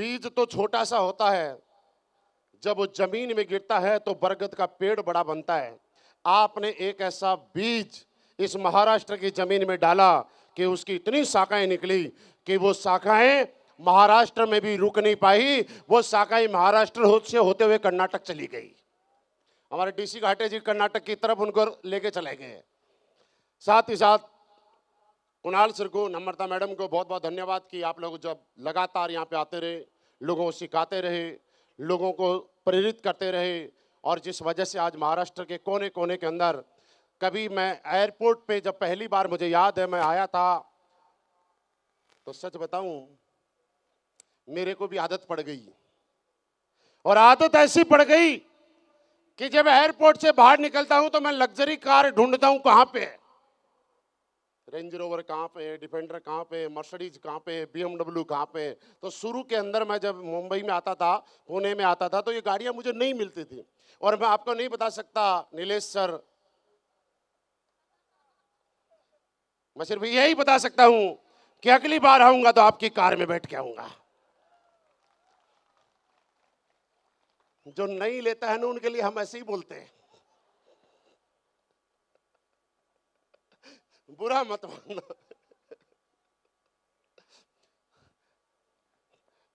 बीज तो छोटा सा होता है, जब वो जमीन में गिरता है तो बरगद का पेड़ बड़ा बनता है। आपने एक ऐसा बीज इस महाराष्ट्र की जमीन में डाला कि उसकी इतनी शाखाएं निकली कि वो शाखाएं महाराष्ट्र में भी रुक नहीं पाई, वो शाखाएं महाराष्ट्र से होते हुए कर्नाटक चली गई। हमारे डीसी घाटे जी कर्नाटक की तरफ उनको लेके चले गए। साथ ही साथ कुणाल सर को, नम्रता मैडम को बहुत बहुत धन्यवाद कि आप लोग जब लगातार यहाँ पे आते रहे, लोगों को सिखाते रहे, लोगों को प्रेरित करते रहे, और जिस वजह से आज महाराष्ट्र के कोने कोने के अंदर, कभी मैं एयरपोर्ट पे जब पहली बार मुझे याद है मैं आया था, तो सच बताऊं मेरे को भी आदत पड़ गई, और आदत ऐसी पड़ गई कि जब एयरपोर्ट से बाहर निकलता हूं तो मैं लग्जरी कार ढूंढता हूं कहां पे है, रेंज रोवर कहाँ पे है, डिफेंडर कहाँ पे है, मर्सिडीज कहाँ पे है, BMW कहाँ पे है। तो शुरू के अंदर मैं जब मुंबई में आता था, पुणे में आता था, तो ये गाड़ियां मुझे नहीं मिलती थी। और मैं आपको नहीं बता सकता नीलेश सर, मैं सिर्फ यही बता सकता हूं कि अगली बार आऊंगा तो आपकी कार में बैठ के आऊंगा। जो नहीं लेता है ना उनके लिए हम ऐसे ही बोलते हैं, बुरा मत मानना।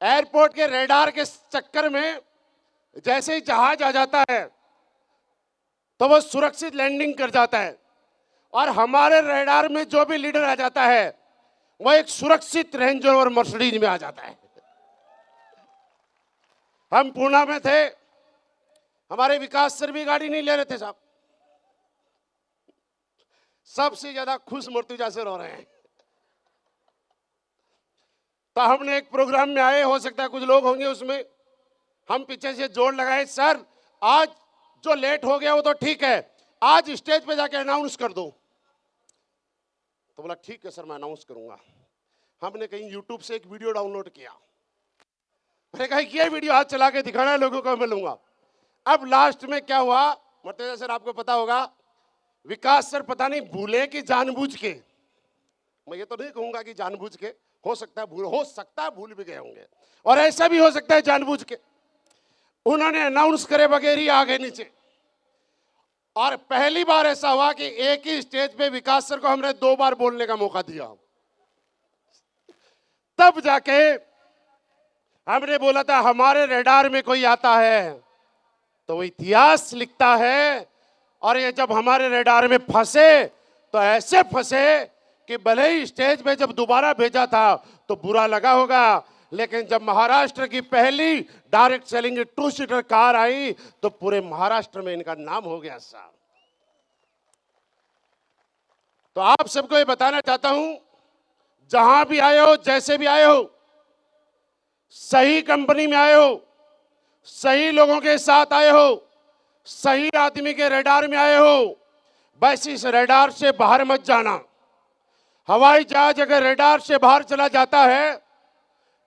एयरपोर्ट के रेडार के चक्कर में जैसे ही जहाज आ जाता है तो वो सुरक्षित लैंडिंग कर जाता है, और हमारे रेडार में जो भी लीडर आ जाता है वो एक सुरक्षित रेंज रोवर मर्सिडीज में आ जाता है। हम पूना में थे, हमारे विकास सर भी गाड़ी नहीं ले रहे थे साहब, सबसे ज्यादा खुश मूर्तिजा से रो रहे हैं। तो हमने एक प्रोग्राम में आए, हो सकता है कुछ लोग होंगे उसमें, हम पीछे से जोर लगाए, सर आज जो लेट हो गया वो तो ठीक है, आज स्टेज पे जाके अनाउंस कर दो। तो बोला ठीक है सर मैं अनाउंस करूंगा। हमने कहीं यूट्यूब से एक वीडियो डाउनलोड किया, मैंने कहा ये वीडियो आज चला के दिखाना है लोगों को, मिलूंगा। अब लास्ट में क्या हुआ, मर्तजा सर आपको पता होगा, विकास सर पता नहीं भूले कि जानबूझ के, मैं ये तो नहीं कहूंगा कि जानबूझ के, हो सकता है भूल भी गए होंगे, और ऐसा भी हो सकता है जानबूझ के, उन्होंने अनाउंस करे बगैर ही आ गए नीचे। और पहली बार ऐसा हुआ कि एक ही स्टेज पे विकास सर को हमने 2 बार बोलने का मौका दिया। तब जाके हमने बोला था हमारे रेडार में कोई आता है तो वो इतिहास लिखता है, और ये जब हमारे रेडार में फंसे तो ऐसे फंसे कि भले ही स्टेज पे जब दोबारा भेजा था तो बुरा लगा होगा, लेकिन जब महाराष्ट्र की पहली डायरेक्ट सेलिंग 2 सीटर कार आई तो पूरे महाराष्ट्र में इनका नाम हो गया साहब। तो आप सबको ये बताना चाहता हूं, जहां भी आए हो, जैसे भी आए हो, सही कंपनी में आए हो, सही लोगों के साथ आए हो, सही आदमी के रेडार में आए हो, बस इस रेडार से बाहर मत जाना। हवाई जहाज अगर रेडार से बाहर चला जाता है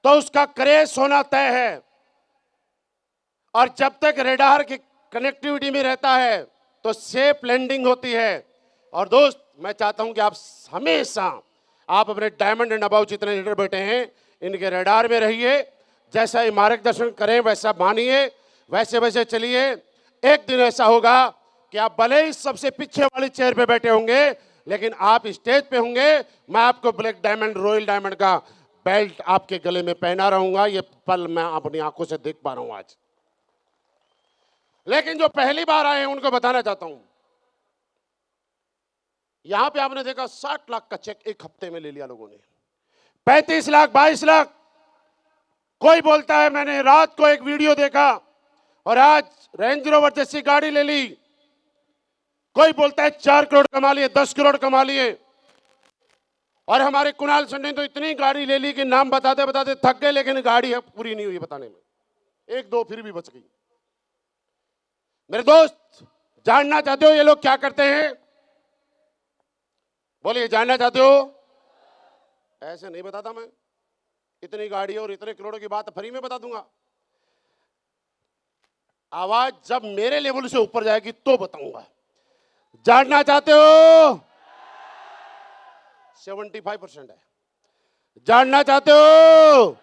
तो उसका क्रैश होना तय है, और जब तक रेडार की कनेक्टिविटी में रहता है तो सेफ लैंडिंग होती है। और दोस्त मैं चाहता हूं कि आप हमेशा आप अपने डायमंड एंड अबाउ जितने लीडर बैठे हैं इनके रेडार में रहिए, जैसा ही मार्गदर्शन करें वैसा मानिए, वैसे वैसे चलिए। एक दिन ऐसा होगा कि आप भले ही सबसे पीछे वाली चेयर पे बैठे होंगे लेकिन आप स्टेज पे होंगे, मैं आपको ब्लैक डायमंड, रॉयल डायमंड का बेल्ट आपके गले में पहना रहूंगा। ये पल मैं अपनी आंखों से देख पा रहा हूं आज। लेकिन जो पहली बार आए हैं उनको बताना चाहता हूं, यहां पे आपने देखा 60 लाख का चेक एक हफ्ते में ले लिया लोगों ने, 35 लाख, 22 लाख। कोई बोलता है मैंने रात को एक वीडियो देखा और आज रेंज रोवर जैसी गाड़ी ले ली। कोई बोलता है 4 करोड़ कमा लिए, 10 करोड़ कमा लिए। और हमारे कुणाल सर ने तो इतनी गाड़ी ले ली कि नाम बताते बताते थक गए, लेकिन गाड़ी है पूरी नहीं हुई बताने में, 1-2 फिर भी बच गई। मेरे दोस्त जानना चाहते हो ये लोग क्या करते हैं? बोलिए जानना चाहते हो? ऐसे नहीं बताता मैं, इतनी गाड़ी और इतने करोड़ों की बात फ्री में बता दूंगा। आवाज जब मेरे लेवल से ऊपर जाएगी तो बताऊंगा। जानना चाहते हो? 75% है। जानना चाहते हो?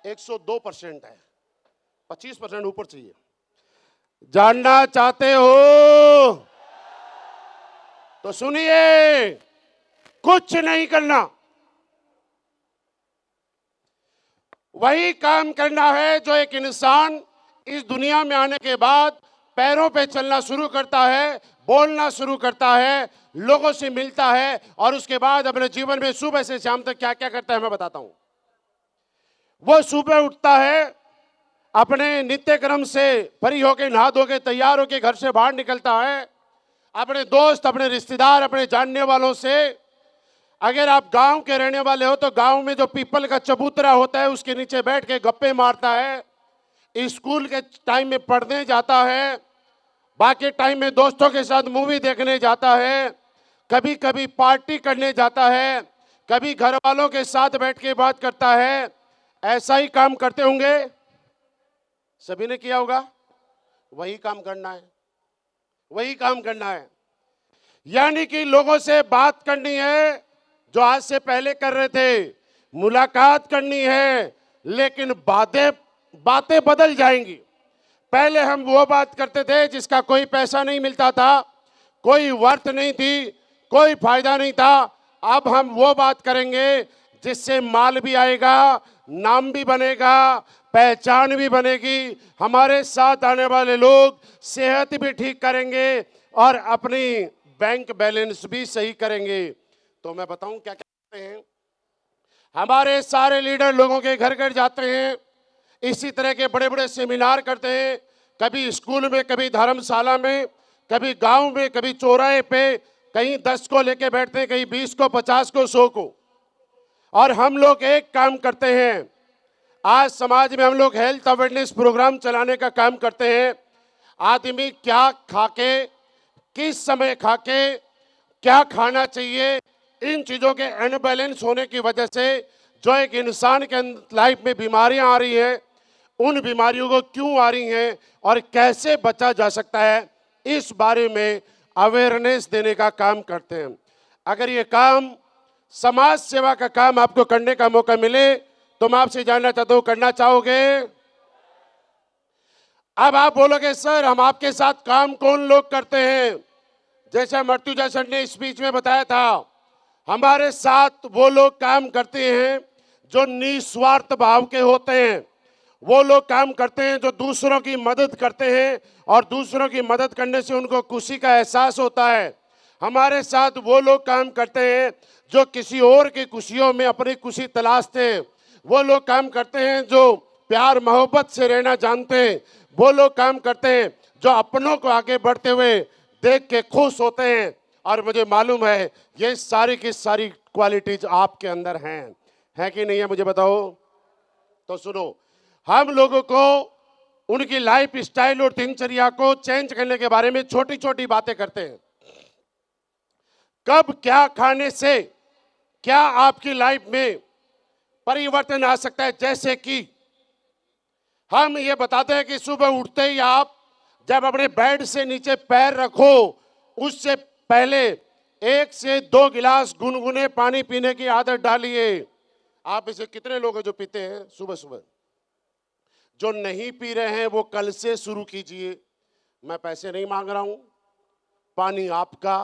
102% है, 25% ऊपर चाहिए। जानना चाहते हो तो सुनिए, कुछ नहीं करना, वही काम करना है जो एक इंसान इस दुनिया में आने के बाद पैरों पे चलना शुरू करता है, बोलना शुरू करता है, लोगों से मिलता है और उसके बाद अपने जीवन में सुबह से शाम तक क्या क्या करता है मैं बताता हूं। वो सुबह उठता है, अपने नित्य क्रम से फ्री होके नहा धो के तैयार होके घर से बाहर निकलता है, अपने दोस्त, अपने रिश्तेदार, अपने जानने वालों से, अगर आप गांव के रहने वाले हो तो गांव में जो पीपल का चबूतरा होता है उसके नीचे बैठ के गप्पे मारता है, स्कूल के टाइम में पढ़ने जाता है, बाकी टाइम में दोस्तों के साथ मूवी देखने जाता है, कभी कभी पार्टी करने जाता है, कभी घर वालों के साथ बैठ के बात करता है। ऐसा ही काम करते होंगे, सभी ने किया होगा। वही काम करना है, वही काम करना है, यानी कि लोगों से बात करनी है जो आज से पहले कर रहे थे, मुलाकात करनी है, लेकिन बातें बदल जाएंगी। पहले हम वो बात करते थे जिसका कोई पैसा नहीं मिलता था, कोई वर्थ नहीं थी, कोई फायदा नहीं था। अब हम वो बात करेंगे जिससे माल भी आएगा, नाम भी बनेगा, पहचान भी बनेगी, हमारे साथ आने वाले लोग सेहत भी ठीक करेंगे और अपनी बैंक बैलेंस भी सही करेंगे। तो मैं बताऊं क्या क्या करते हैं। हमारे सारे लीडर लोगों के घर घर जाते हैं, इसी तरह के बड़े बड़े सेमिनार करते हैं, कभी स्कूल में, कभी धर्मशाला में, कभी गांव में, कभी चौराहे पे, कहीं 10 को लेके बैठते हैं, कहीं 20 को, 50 को, 100 को। और हम लोग एक काम करते हैं, आज समाज में हम लोग हेल्थ अवेयरनेस प्रोग्राम चलाने का काम करते हैं। आदमी क्या खाके, किस समय खाके, क्या खाना चाहिए, इन चीज़ों के अनबैलेंस होने की वजह से जो एक इंसान के लाइफ में बीमारियां आ रही हैं, उन बीमारियों को क्यों आ रही हैं और कैसे बचा जा सकता है, इस बारे में अवेयरनेस देने का काम करते हैं। अगर ये काम, समाज सेवा का काम आपको करने का मौका मिले तो मैं आपसे जानना चाहता हूं, करना चाहोगे? अब आप बोलोगे सर हम आपके साथ काम कौन लोग करते हैं? जैसे मर्त्युंजय सर ने स्पीच में बताया था, हमारे साथ वो लोग काम करते हैं जो निस्वार्थ भाव के होते हैं, वो लोग काम करते हैं जो दूसरों की मदद करते हैं और दूसरों की मदद करने से उनको खुशी का एहसास होता है। हमारे साथ वो लोग काम करते हैं जो किसी और की खुशियों में अपनी खुशी तलाशते हैं, वो लोग काम करते हैं जो प्यार मोहब्बत से रहना जानते हैं, वो लोग काम करते हैं जो अपनों को आगे बढ़ते हुए देख के खुश होते हैं। और मुझे मालूम है ये सारी की सारी क्वालिटीज आपके अंदर हैं कि नहीं है, मुझे बताओ। तो सुनो, हम लोगों को उनकी लाइफ स्टाइल और दिनचर्या को चेंज करने के बारे में छोटी छोटी बातें करते हैं। कब क्या खाने से क्या आपकी लाइफ में परिवर्तन आ सकता है। जैसे कि हम ये बताते हैं कि सुबह उठते ही आप जब अपने बेड से नीचे पैर रखो, उससे पहले 1 से 2 गिलास गुनगुने पानी पीने की आदत डालिए। आप इसे कितने लोग हैं जो पीते हैं सुबह सुबह? जो नहीं पी रहे हैं वो कल से शुरू कीजिए। मैं पैसे नहीं मांग रहा हूं, पानी आपका,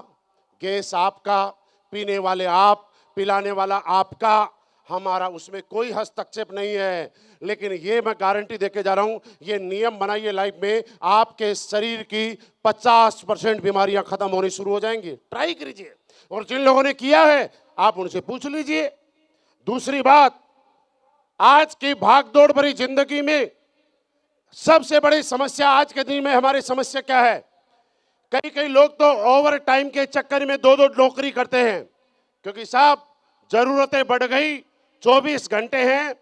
गैस आपका, पीने वाले आप, पिलाने वाला आपका, हमारा उसमें कोई हस्तक्षेप नहीं है। लेकिन ये मैं गारंटी देके जा रहा हूं, ये नियम बनाइए लाइफ में, आपके शरीर की 50% बीमारियां खत्म होनी शुरू हो जाएंगी। ट्राई कीजिए, और जिन लोगों ने किया है आप उनसे पूछ लीजिए। दूसरी बात, आज की भागदौड़ भरी जिंदगी में सबसे बड़ी समस्या आज के दिन में हमारी समस्या क्या है? कई लोग तो ओवर टाइम के चक्कर में 2-2 नौकरी करते हैं, क्योंकि साहब जरूरतें बढ़ गई, 24 घंटे हैं,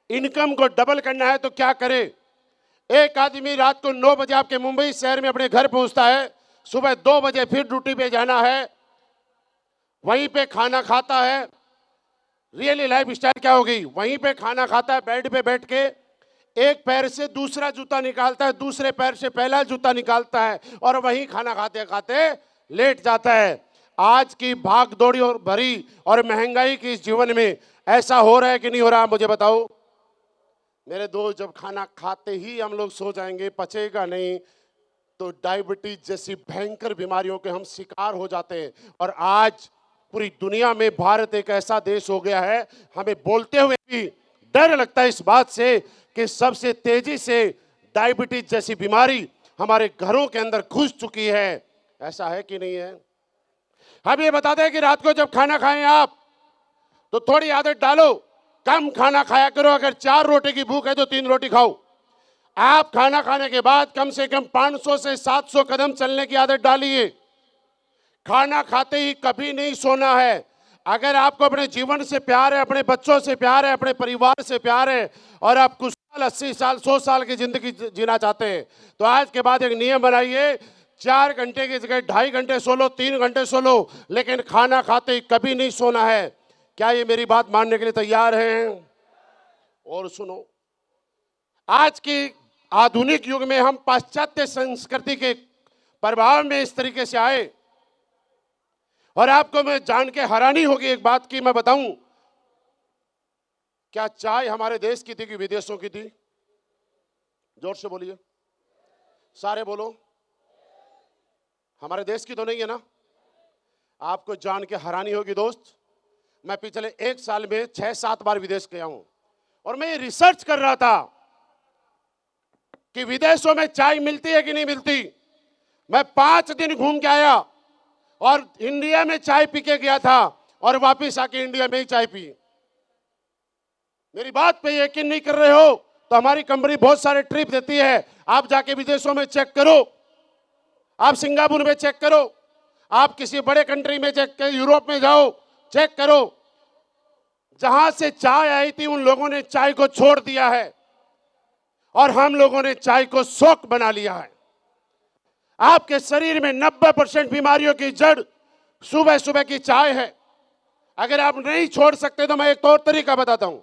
इनकम को डबल करना है तो क्या करे। एक आदमी रात को 9 बजे आपके मुंबई शहर में अपने घर पहुंचता है, सुबह 2 बजे फिर ड्यूटी पे जाना है, वहीं पे खाना खाता है। रियली लाइफ स्टाइल क्या हो गई? वहीं पे खाना खाता है, बेड पे बैठ के एक पैर से दूसरा जूता निकालता है, दूसरे पैर से पहला जूता निकालता है और वहीं खाना खाते खाते लेट जाता है। आज की भाग दौड़ी और भरी और महंगाई की इस जीवन में ऐसा हो रहा है कि नहीं हो रहा, मुझे बताओ। मेरे दोस्त, जब खाना खाते ही हम लोग सो जाएंगे, पचेगा नहीं, तो डायबिटीज जैसी भयंकर बीमारियों के हम शिकार हो जाते हैं। और आज पूरी दुनिया में भारत एक ऐसा देश हो गया है, हमें बोलते हुए भी डर लगता है इस बात से कि सबसे तेजी से डायबिटीज जैसी बीमारी हमारे घरों के अंदर घुस चुकी है। ऐसा है कि नहीं है? हम ये बताते हैं कि रात को जब खाना खाएं आप, तो थोड़ी आदत डालो, कम खाना खाया करो। अगर 4 रोटी की भूख है तो 3 रोटी खाओ। आप खाना खाने के बाद कम से कम 500 से 700 कदम चलने की आदत डालिए। खाना खाते ही कभी नहीं सोना है। अगर आपको अपने जीवन से प्यार है, अपने बच्चों से प्यार है, अपने परिवार से प्यार है, और आप कुछ साल, 80 साल, 100 साल की जिंदगी जीना चाहते हैं, तो आज के बाद एक नियम बनाइए, 4 घंटे की जगह 2.5 घंटे सो लो, 3 घंटे सो लो, लेकिन खाना खाते ही कभी नहीं सोना है। क्या ये मेरी बात मानने के लिए तैयार हैं? और सुनो, आज की आधुनिक युग में हम पाश्चात्य संस्कृति के प्रभाव में इस तरीके से आए, और आपको मैं जान के हैरानी होगी एक बात की मैं बताऊं, क्या चाय हमारे देश की थी कि विदेशों की थी? जोर से बोलिए, सारे बोलो। हमारे देश की तो नहीं है ना? आपको जान के हैरानी होगी दोस्त, मैं पिछले 1 साल में 6-7 बार विदेश गया हूं, और मैं ये रिसर्च कर रहा था कि विदेशों में चाय मिलती है कि नहीं मिलती। मैं 5 दिन घूम के आया और इंडिया में चाय पी के गया था, और वापस आके इंडिया में ही चाय पी। मेरी बात पे यकीन नहीं कर रहे हो तो हमारी कंपनी बहुत सारे ट्रिप देती है, आप जाके विदेशों में चेक करो, आप सिंगापुर में चेक करो, आप किसी बड़े कंट्री में चेक करो, यूरोप में जाओ चेक करो, जहां से चाय आई थी उन लोगों ने चाय को छोड़ दिया है, और हम लोगों ने चाय को शौक बना लिया है। आपके शरीर में 90% बीमारियों की जड़ सुबह सुबह की चाय है। अगर आप नहीं छोड़ सकते तो मैं एक और तरीका बताता हूं।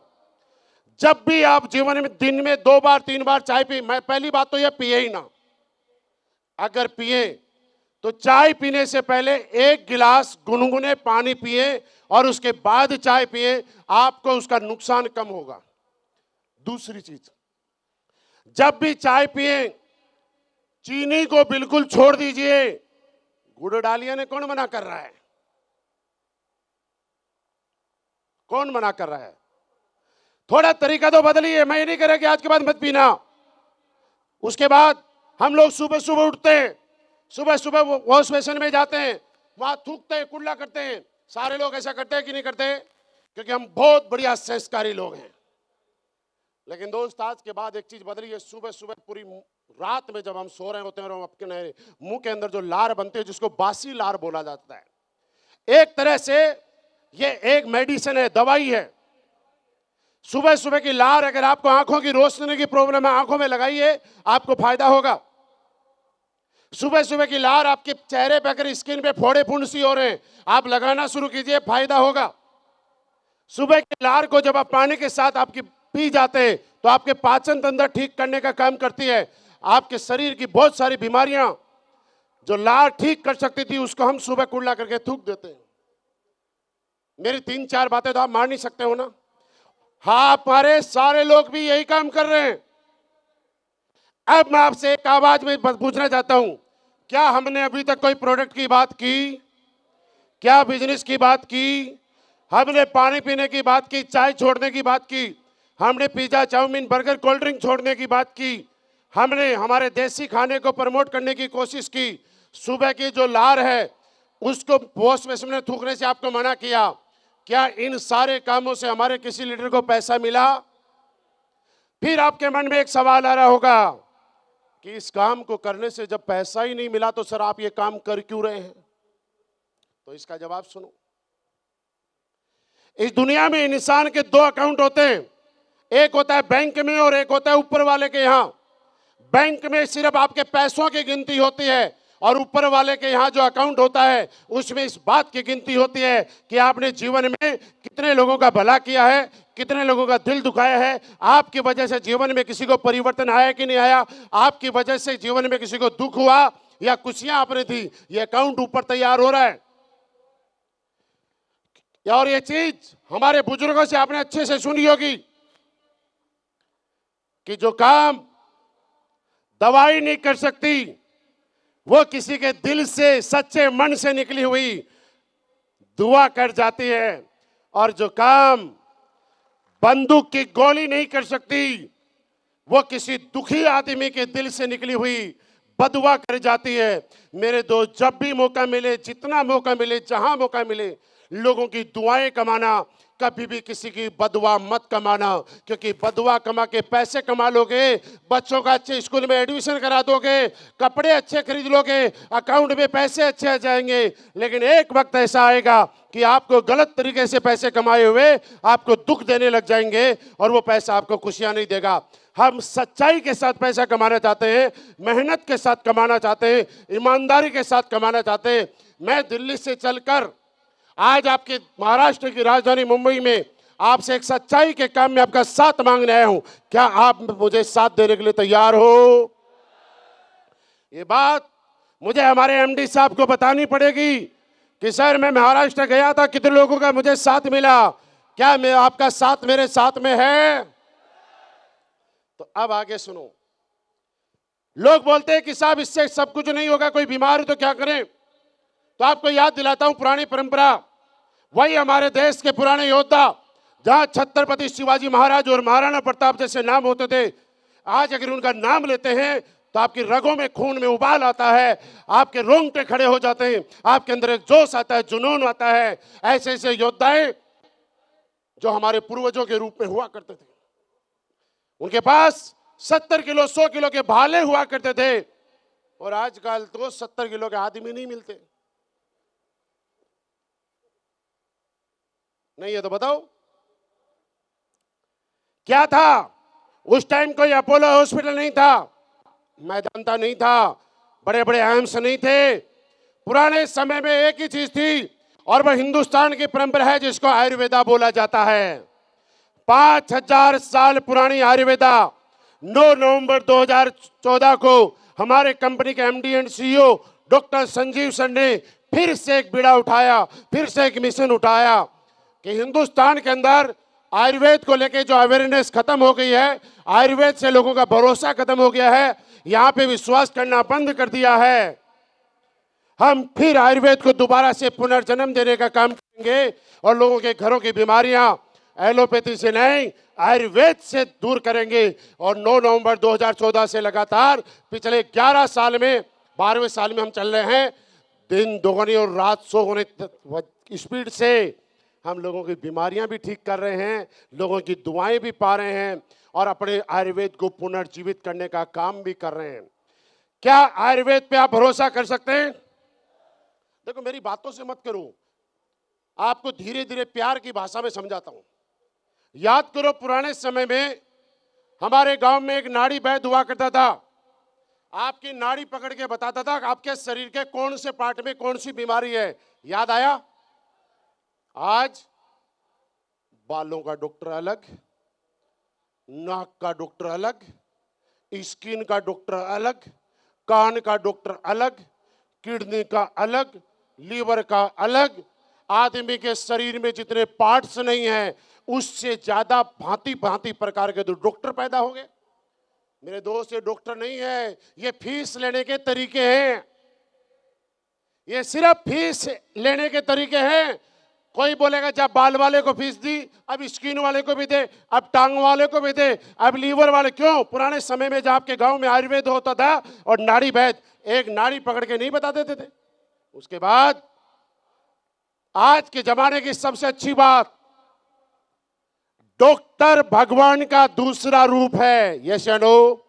जब भी आप जीवन में दिन में 2 बार 3 बार चाय पी, मैं पहली बात तो यह पिए ही ना। अगर पिए तो चाय पीने से पहले 1 गिलास गुनगुने पानी पिए और उसके बाद चाय पिए, आपको उसका नुकसान कम होगा। दूसरी चीज, जब भी चाय पिए चीनी को बिल्कुल छोड़ दीजिए। गुड़ डालिए ने कौन मना कर रहा है? कौन मना कर रहा है? थोड़ा तरीका तो बदलिए। मैं ये नहीं कह रहा कि आज के बाद मत पीना। उसके बाद हम लोग सुबह सुबह उठते हैं, सुबह सुबह वॉश बेसिन में जाते हैं, वहां थूकते हैं, कुल्ला करते हैं। सारे लोग ऐसा करते हैं कि नहीं करते? क्योंकि हम बहुत बढ़िया संस्कारी लोग हैं। लेकिन दोस्त, आज के बाद एक चीज बदली है। सुबह सुबह पूरी रात में जब हम सो रहे होते हैं और अपने मुंह के अंदर जो लार बनते हैं, जिसको बासी लार बोला जाता है, एक तरह से ये एक मेडिसिन है, दवाई है। सुबह सुबह की लार, अगर आपको आंखों की रोशनी की प्रॉब्लम है, आंखों में लगाइए, आपको फायदा होगा। सुबह सुबह की लार, आपके चेहरे पे अगर स्किन पे फोड़े फुंसी हो रहे हैं, आप लगाना शुरू कीजिए, फायदा होगा। सुबह की लार को जब आप पानी के साथ आपकी पी जाते हैं तो आपके पाचन तंत्र ठीक करने का काम करती है। आपके शरीर की बहुत सारी बीमारियां जो लार ठीक कर सकती थी, उसको हम सुबह कुल्ला करके थूक देते हैं। मेरी 3-4 बातें तो आप मान नहीं सकते हो ना? हाँ, हमारे सारे लोग भी यही काम कर रहे हैं। अब मैं आपसे एक आवाज में पूछना चाहता हूं, क्या हमने अभी तक कोई प्रोडक्ट की बात की? क्या बिजनेस की बात की? हमने पानी पीने की बात की, चाय छोड़ने की बात की, हमने pizza, chow mein, burger, cold drink छोड़ने की बात की, हमने हमारे देसी खाने को प्रमोट करने की कोशिश की। सुबह की जो लार है उसको वॉश बेसिन में थूकने से आपको मना किया। क्या इन सारे कामों से हमारे किसी लीडर को पैसा मिला? फिर आपके मन में एक सवाल आ रहा होगा कि इस काम को करने से जब पैसा ही नहीं मिला तो सर आप ये काम कर क्यों रहे हैं? तो इसका जवाब सुनो। इस दुनिया में इंसान के 2 अकाउंट होते हैं, एक होता है बैंक में और एक होता है ऊपर वाले के यहाँ। बैंक में सिर्फ आपके पैसों की गिनती होती है, और ऊपर वाले के यहाँ जो अकाउंट होता है उसमें इस बात की गिनती होती है कि आपने जीवन में कितने लोगों का भला किया है, कितने लोगों का दिल दुखाया है, आपकी वजह से जीवन में किसी को परिवर्तन आया कि नहीं आया, आपकी वजह से जीवन में किसी को दुख हुआ या खुशियां आपने थी। ये अकाउंट ऊपर तैयार हो रहा है। और ये चीज हमारे बुजुर्गों से आपने अच्छे से सुनी होगी। कि जो काम दवाई नहीं कर सकती, वो किसी के दिल से, सच्चे मन से निकली हुई दुआ कर जाती है, और जो काम बंदूक की गोली नहीं कर सकती, वो किसी दुखी आदमी के दिल से निकली हुई बदुआ कर जाती है। मेरे दोस्त, जब भी मौका मिले, जितना मौका मिले, जहां मौका मिले, लोगों की दुआएं कमाना, कभी भी किसी की बदुआ मत कमाना, क्योंकि बदुआ कमा के पैसे कमा लोगे, बच्चों का अच्छे स्कूल में एडमिशन करा दोगे, कपड़े अच्छे खरीद लोगे, अकाउंट में पैसे अच्छे आ जाएंगे, लेकिन एक वक्त ऐसा आएगा कि आपको गलत तरीके से पैसे कमाए हुए आपको दुख देने लग जाएंगे, और वो पैसा आपको खुशियां नहीं देगा। हम सच्चाई के साथ पैसा कमाना चाहते हैं, मेहनत के साथ कमाना चाहते हैं, ईमानदारी के साथ कमाना चाहते हैं। मैं दिल्ली से चलकर आज आपके महाराष्ट्र की राजधानी मुंबई में आपसे एक सच्चाई के काम में आपका साथ मांगने आया हूं। क्या आप मुझे साथ देने के लिए तैयार हो? ये बात मुझे हमारे एमडी साहब को बतानी पड़ेगी कि सर, मैं महाराष्ट्र गया था, कितने लोगों का मुझे साथ मिला, क्या मैं आपका साथ मेरे साथ में है? तो अब आगे सुनो। लोग बोलते हैं कि साहब इससे सब कुछ नहीं होगा, कोई बीमार है तो क्या करें? तो आपको याद दिलाता हूं पुरानी परंपरा। वही हमारे देश के पुराने योद्धा, जहां छत्रपति शिवाजी महाराज और महाराणा प्रताप जैसे नाम होते थे, आज अगर उनका नाम लेते हैं तो आपकी रगों में, खून में उबाल आता है, आपके रोंगटे खड़े हो जाते हैं, आपके अंदर एक जोश आता है, जुनून आता है। ऐसे ऐसे योद्धाएं जो हमारे पूर्वजों के रूप में हुआ करते थे, उनके पास 70 किलो 100 किलो के भाले हुआ करते थे, और आजकल तो 70 किलो के आदमी नहीं मिलते। नहीं है तो बताओ क्या था? उस टाइम कोई अपोलो हॉस्पिटल नहीं था, मैदानता नहीं था, बड़े बड़े एम्स नहीं थे। पुराने समय में एक ही चीज थी, और वह हिंदुस्तान की परंपरा है जिसको आयुर्वेदा बोला जाता है। 5000 साल पुरानी आयुर्वेदा 9 नवंबर 2014 को हमारे कंपनी के MD and CEO doctor Sanjeev sir ने फिर से एक बीड़ा उठाया, फिर से एक मिशन उठाया कि हिंदुस्तान के अंदर आयुर्वेद को लेके जो अवेयरनेस खत्म हो गई है, आयुर्वेद से लोगों का भरोसा खत्म हो गया है, यहाँ पे विश्वास करना बंद कर दिया है। हम फिर आयुर्वेद को दोबारा से पुनर्जन्म देने का काम करेंगे, और लोगों के घरों की बीमारियां एलोपैथी से नहीं, आयुर्वेद से दूर करेंगे। और 9 नवंबर 2014 से लगातार पिछले 11 साल में, 12वें साल में हम चल रहे हैं, दिन दोगुनी और रात सौगुनी स्पीड से हम लोगों की बीमारियां भी ठीक कर रहे हैं, लोगों की दुआएं भी पा रहे हैं, और अपने आयुर्वेद को पुनर्जीवित करने का काम भी कर रहे हैं। क्या आयुर्वेद पे आप भरोसा कर सकते हैं? देखो, मेरी बातों से मत करो, आपको धीरे धीरे प्यार की भाषा में समझाता हूं। याद करो, पुराने समय में हमारे गांव में एक नाड़ी वैद्य हुआ करता था। आपकी नाड़ी पकड़ के बताता था कि आपके शरीर के कौन से पार्ट में कौन सी बीमारी है। याद आया? आज बालों का डॉक्टर अलग, नाक का डॉक्टर अलग, स्किन का डॉक्टर अलग, कान का डॉक्टर अलग, किडनी का अलग, लीवर का अलग। आदमी के शरीर में जितने पार्ट्स नहीं हैं, उससे ज्यादा भांति भांति प्रकार के तो डॉक्टर पैदा हो गए। मेरे दोस्त, ये डॉक्टर नहीं है, ये फीस लेने के तरीके हैं। ये सिर्फ फीस लेने के तरीके हैं। कोई बोलेगा जब बाल वाले को फीस दी, अब स्किन वाले को भी दे, अब टांग वाले को भी दे, अब लीवर वाले। क्यों? पुराने समय में जब आपके गांव में आयुर्वेद होता था और नाड़ी वैद्य एक नाड़ी पकड़ के नहीं बता देते थे। उसके बाद आज के जमाने की सबसे अच्छी बात, डॉक्टर भगवान का दूसरा रूप है। यस या नो?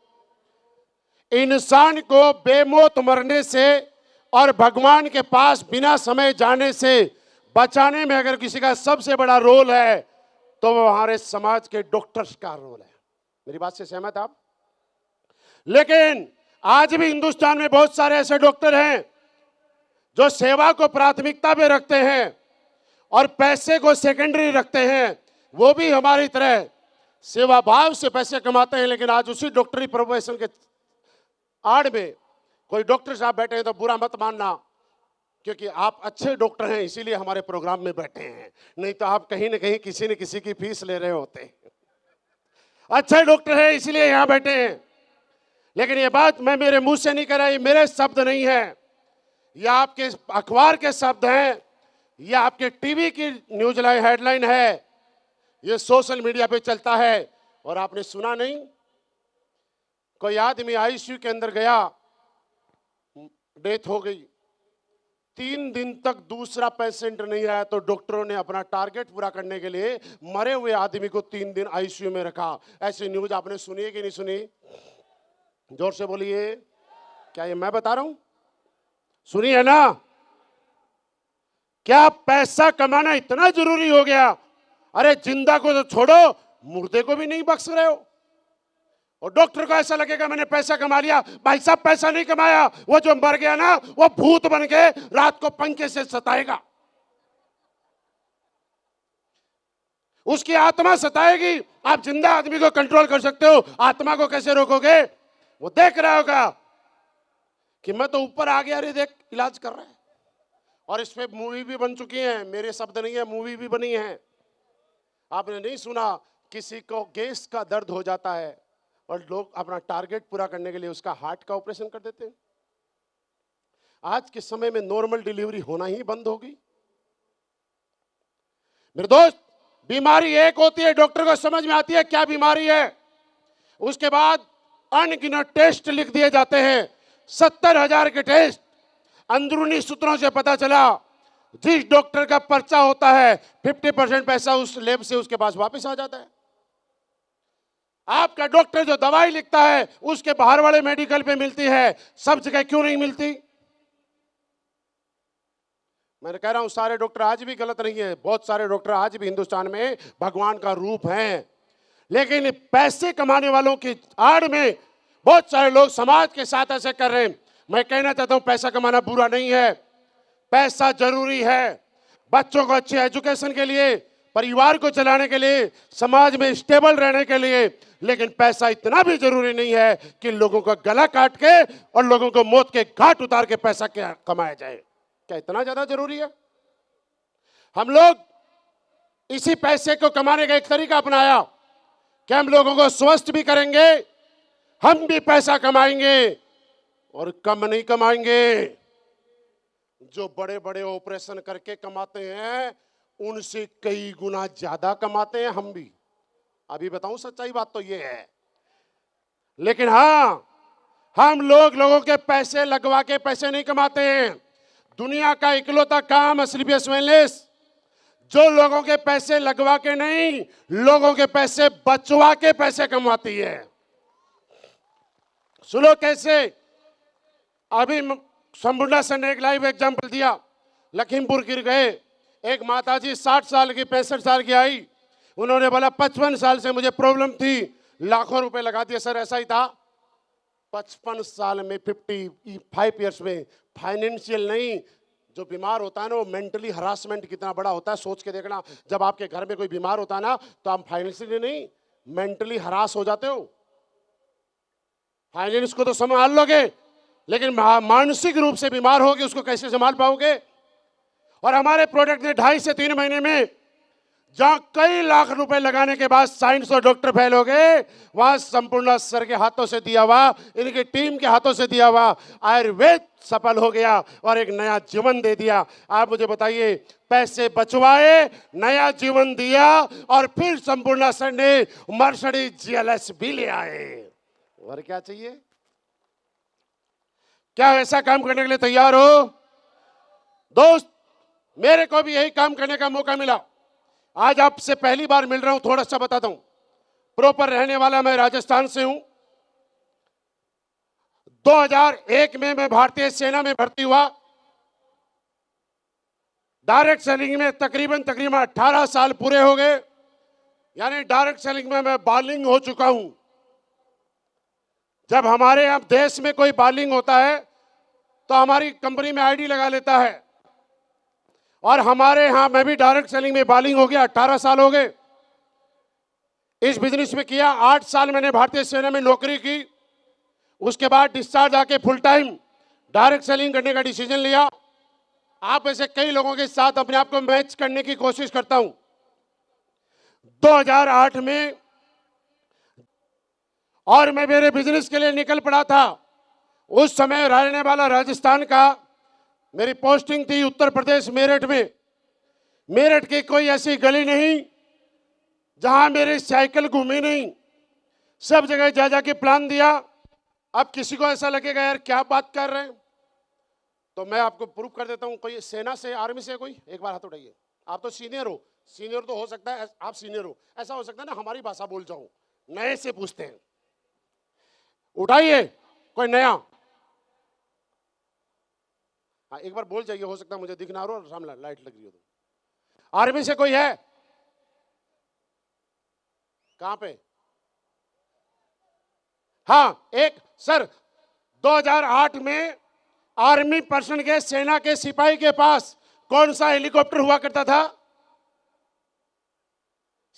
इंसान को बेमौत मरने से और भगवान के पास बिना समय जाने से बचाने में अगर किसी का सबसे बड़ा रोल है तो वो हमारे समाज के डॉक्टर्स का रोल है। मेरी बात से सहमत आप? लेकिन आज भी हिंदुस्तान में बहुत सारे ऐसे डॉक्टर हैं जो सेवा को प्राथमिकता में रखते हैं और पैसे को सेकेंडरी रखते हैं। वो भी हमारी तरह सेवा भाव से पैसे कमाते हैं, लेकिन आज उसी डॉक्टरी प्रोफेशन के आड़ में कोई डॉक्टर साहब बैठे हैं तो बुरा मत मानना, क्योंकि आप अच्छे डॉक्टर हैं इसीलिए हमारे प्रोग्राम में बैठे हैं, नहीं तो आप कहीं न कहीं किसी न किसी की फीस ले रहे होते। अच्छे डॉक्टर हैं इसलिए यहां बैठे हैं। लेकिन ये बात मैं मेरे मुंह से नहीं कर रहा, ये मेरे शब्द नहीं है, ये आपके अखबार के शब्द हैं, ये आपके टीवी की न्यूज लाइन हेडलाइन है, ये सोशल मीडिया पे चलता है। और आपने सुना नहीं, कोई आदमी आईसीयू के अंदर गया, डेथ हो गई, 3 दिन तक दूसरा पेशेंट नहीं आया, तो डॉक्टरों ने अपना टारगेट पूरा करने के लिए मरे हुए आदमी को 3 दिन आईसीयू में रखा। ऐसी न्यूज आपने सुनी है कि नहीं सुनी? जोर से बोलिए, क्या ये मैं बता रहा हूं? सुनी है ना? क्या पैसा कमाना इतना जरूरी हो गया? अरे जिंदा को तो छोड़ो, मुर्दे को भी नहीं बख्श रहे हो। और डॉक्टर को ऐसा लगेगा मैंने पैसा कमा लिया। भाई साहब पैसा नहीं कमाया, वो जो मर गया ना, वो भूत बन के रात को पंखे से सताएगा, उसकी आत्मा सताएगी। आप जिंदा आदमी को कंट्रोल कर सकते हो, आत्मा को कैसे रोकोगे? वो देख रहा होगा कि मैं तो ऊपर आ गया, अरे देख इलाज कर रहा है। और इस पे मूवी भी बन चुकी है, मेरे शब्द नहीं है, मूवी भी बनी है। आपने नहीं सुना किसी को गैस का दर्द हो जाता है और लोग अपना टारगेट पूरा करने के लिए उसका हार्ट का ऑपरेशन कर देते हैं। आज के समय में नॉर्मल डिलीवरी होना ही बंद हो गई। मेरे दोस्त, बीमारी एक होती है, डॉक्टर को समझ में आती है क्या बीमारी है, उसके बाद अनगिनत टेस्ट लिख दिए जाते हैं, 70,000 के टेस्ट। अंदरूनी सूत्रों से पता चला जिस डॉक्टर का पर्चा होता है 50% पैसा उस लैब से उसके पास वापस आ जाता है। आपका डॉक्टर जो दवाई लिखता है उसके बाहर वाले मेडिकल पे मिलती है, सब जगह क्यों नहीं मिलती? मैंने कह रहा हूं सारे डॉक्टर आज भी गलत नहीं है, बहुत सारे डॉक्टर आज भी हिंदुस्तान में भगवान का रूप हैं। लेकिन पैसे कमाने वालों की आड़ में बहुत सारे लोग समाज के साथ ऐसे कर रहे हैं। मैं कहना चाहता हूं पैसा कमाना बुरा नहीं है, पैसा जरूरी है, बच्चों को अच्छे एजुकेशन के लिए, परिवार को चलाने के लिए, समाज में स्टेबल रहने के लिए। लेकिन पैसा इतना भी जरूरी नहीं है कि लोगों का गला काट के और लोगों को मौत के घाट उतार के पैसा क्या कमाया जाए। क्या इतना ज्यादा जरूरी है? हम लोग इसी पैसे को कमाने का एक तरीका अपनाया कि हम लोगों को स्वस्थ भी करेंगे, हम भी पैसा कमाएंगे और कम नहीं कमाएंगे। जो बड़े बड़े ऑपरेशन करके कमाते हैं उनसे कई गुना ज्यादा कमाते हैं हम भी। अभी बताऊं सच्चाई बात तो ये है। लेकिन हां, हम लोगों के पैसे लगवा के पैसे नहीं कमाते हैं। दुनिया का इकलौता काम स्लीपियस वेलनेस जो लोगों के पैसे लगवा के नहीं, लोगों के पैसे बचवा के पैसे कमाती है। सुनो कैसे। अभी संपूर्णा सर ने एक लाइव एग्जाम्पल दिया। लखीमपुर गिर गए, एक माताजी 60 साल की 65 साल की आई, उन्होंने बोला 55 साल से मुझे प्रॉब्लम थी, लाखों रुपए लगा दिए। सर ऐसा ही था। 55 साल में 55 ईयर्स में फाइनेंशियल नहीं, जो बीमार होता है ना वो मेंटली हरासमेंट कितना बड़ा होता है सोच के देखना। जब आपके घर में कोई बीमार होता है ना तो आप फाइनेंशियली नहीं मेंटली हरास हो जाते हो। फाइनेंस को तो संभाल लोगे, लेकिन मानसिक रूप से बीमार होगे उसको कैसे संभाल पाओगे? और हमारे प्रोडक्ट ने 2.5 से 3 महीने में जहां कई लाख रुपए लगाने के बाद साइंस और डॉक्टर फेल हो गए, वहां संपूर्ण सर के हाथों से दिया हुआ, इनकी टीम के हाथों से दिया हुआ आयुर्वेद सफल हो गया और एक नया जीवन दे दिया। आप मुझे बताइए, पैसे बचवाए, नया जीवन दिया और फिर संपूर्ण सर ने मर्सिडीज GLS भी ले आए। और क्या चाहिए? क्या ऐसा काम करने के लिए तैयार हो? दोस्त, मेरे को भी यही काम करने का मौका मिला। आज आपसे पहली बार मिल रहा हूं, थोड़ा सा बताता हूं। प्रॉपर रहने वाला मैं राजस्थान से हूं। 2001 में मैं भारतीय सेना में भर्ती हुआ। डायरेक्ट सेलिंग में तकरीबन 18 साल पूरे हो गए, यानी डायरेक्ट सेलिंग में मैं बालिंग हो चुका हूं। जब हमारे यहाँ देश में कोई बालिंग होता है तो हमारी कंपनी में आईडी लगा लेता है, और हमारे यहाँ मैं भी डायरेक्ट सेलिंग में बालिंग हो गया। 18 साल हो गए इस बिजनेस में किया। 8 साल मैंने भारतीय सेना में नौकरी की, उसके बाद डिस्चार्ज आके फुल टाइम डायरेक्ट सेलिंग करने का डिसीजन लिया। आप ऐसे कई लोगों के साथ अपने आप को मैच करने की कोशिश करता हूं। 2008 में और मैं मेरे बिजनेस के लिए निकल पड़ा था। उस समय रहने वाला राजस्थान का, मेरी पोस्टिंग थी उत्तर प्रदेश मेरठ में। मेरठ की कोई ऐसी गली नहीं जहां मेरी साइकिल घूमी नहीं, सब जगह जा जाके प्लान दिया। अब किसी को ऐसा लगेगा यार क्या बात कर रहे हैं, तो मैं आपको प्रूफ कर देता हूं। कोई सेना से, आर्मी से, कोई एक बार हाथ उठाइए। आप तो सीनियर हो, सीनियर तो हो सकता है आप सीनियर हो, ऐसा हो सकता है ना हमारी भाषा बोल जाऊं, नए से पूछते हैं। उठाइए कोई नया। हाँ एक बार बोल जाइए, हो सकता है मुझे दिख ना रहा हो, सामने लाइट लग रही हो तो। आर्मी से कोई है? कहां पे? हाँ एक सर, 2008 में आर्मी पर्सन के, सेना के सिपाही के पास कौन सा हेलीकॉप्टर हुआ करता था?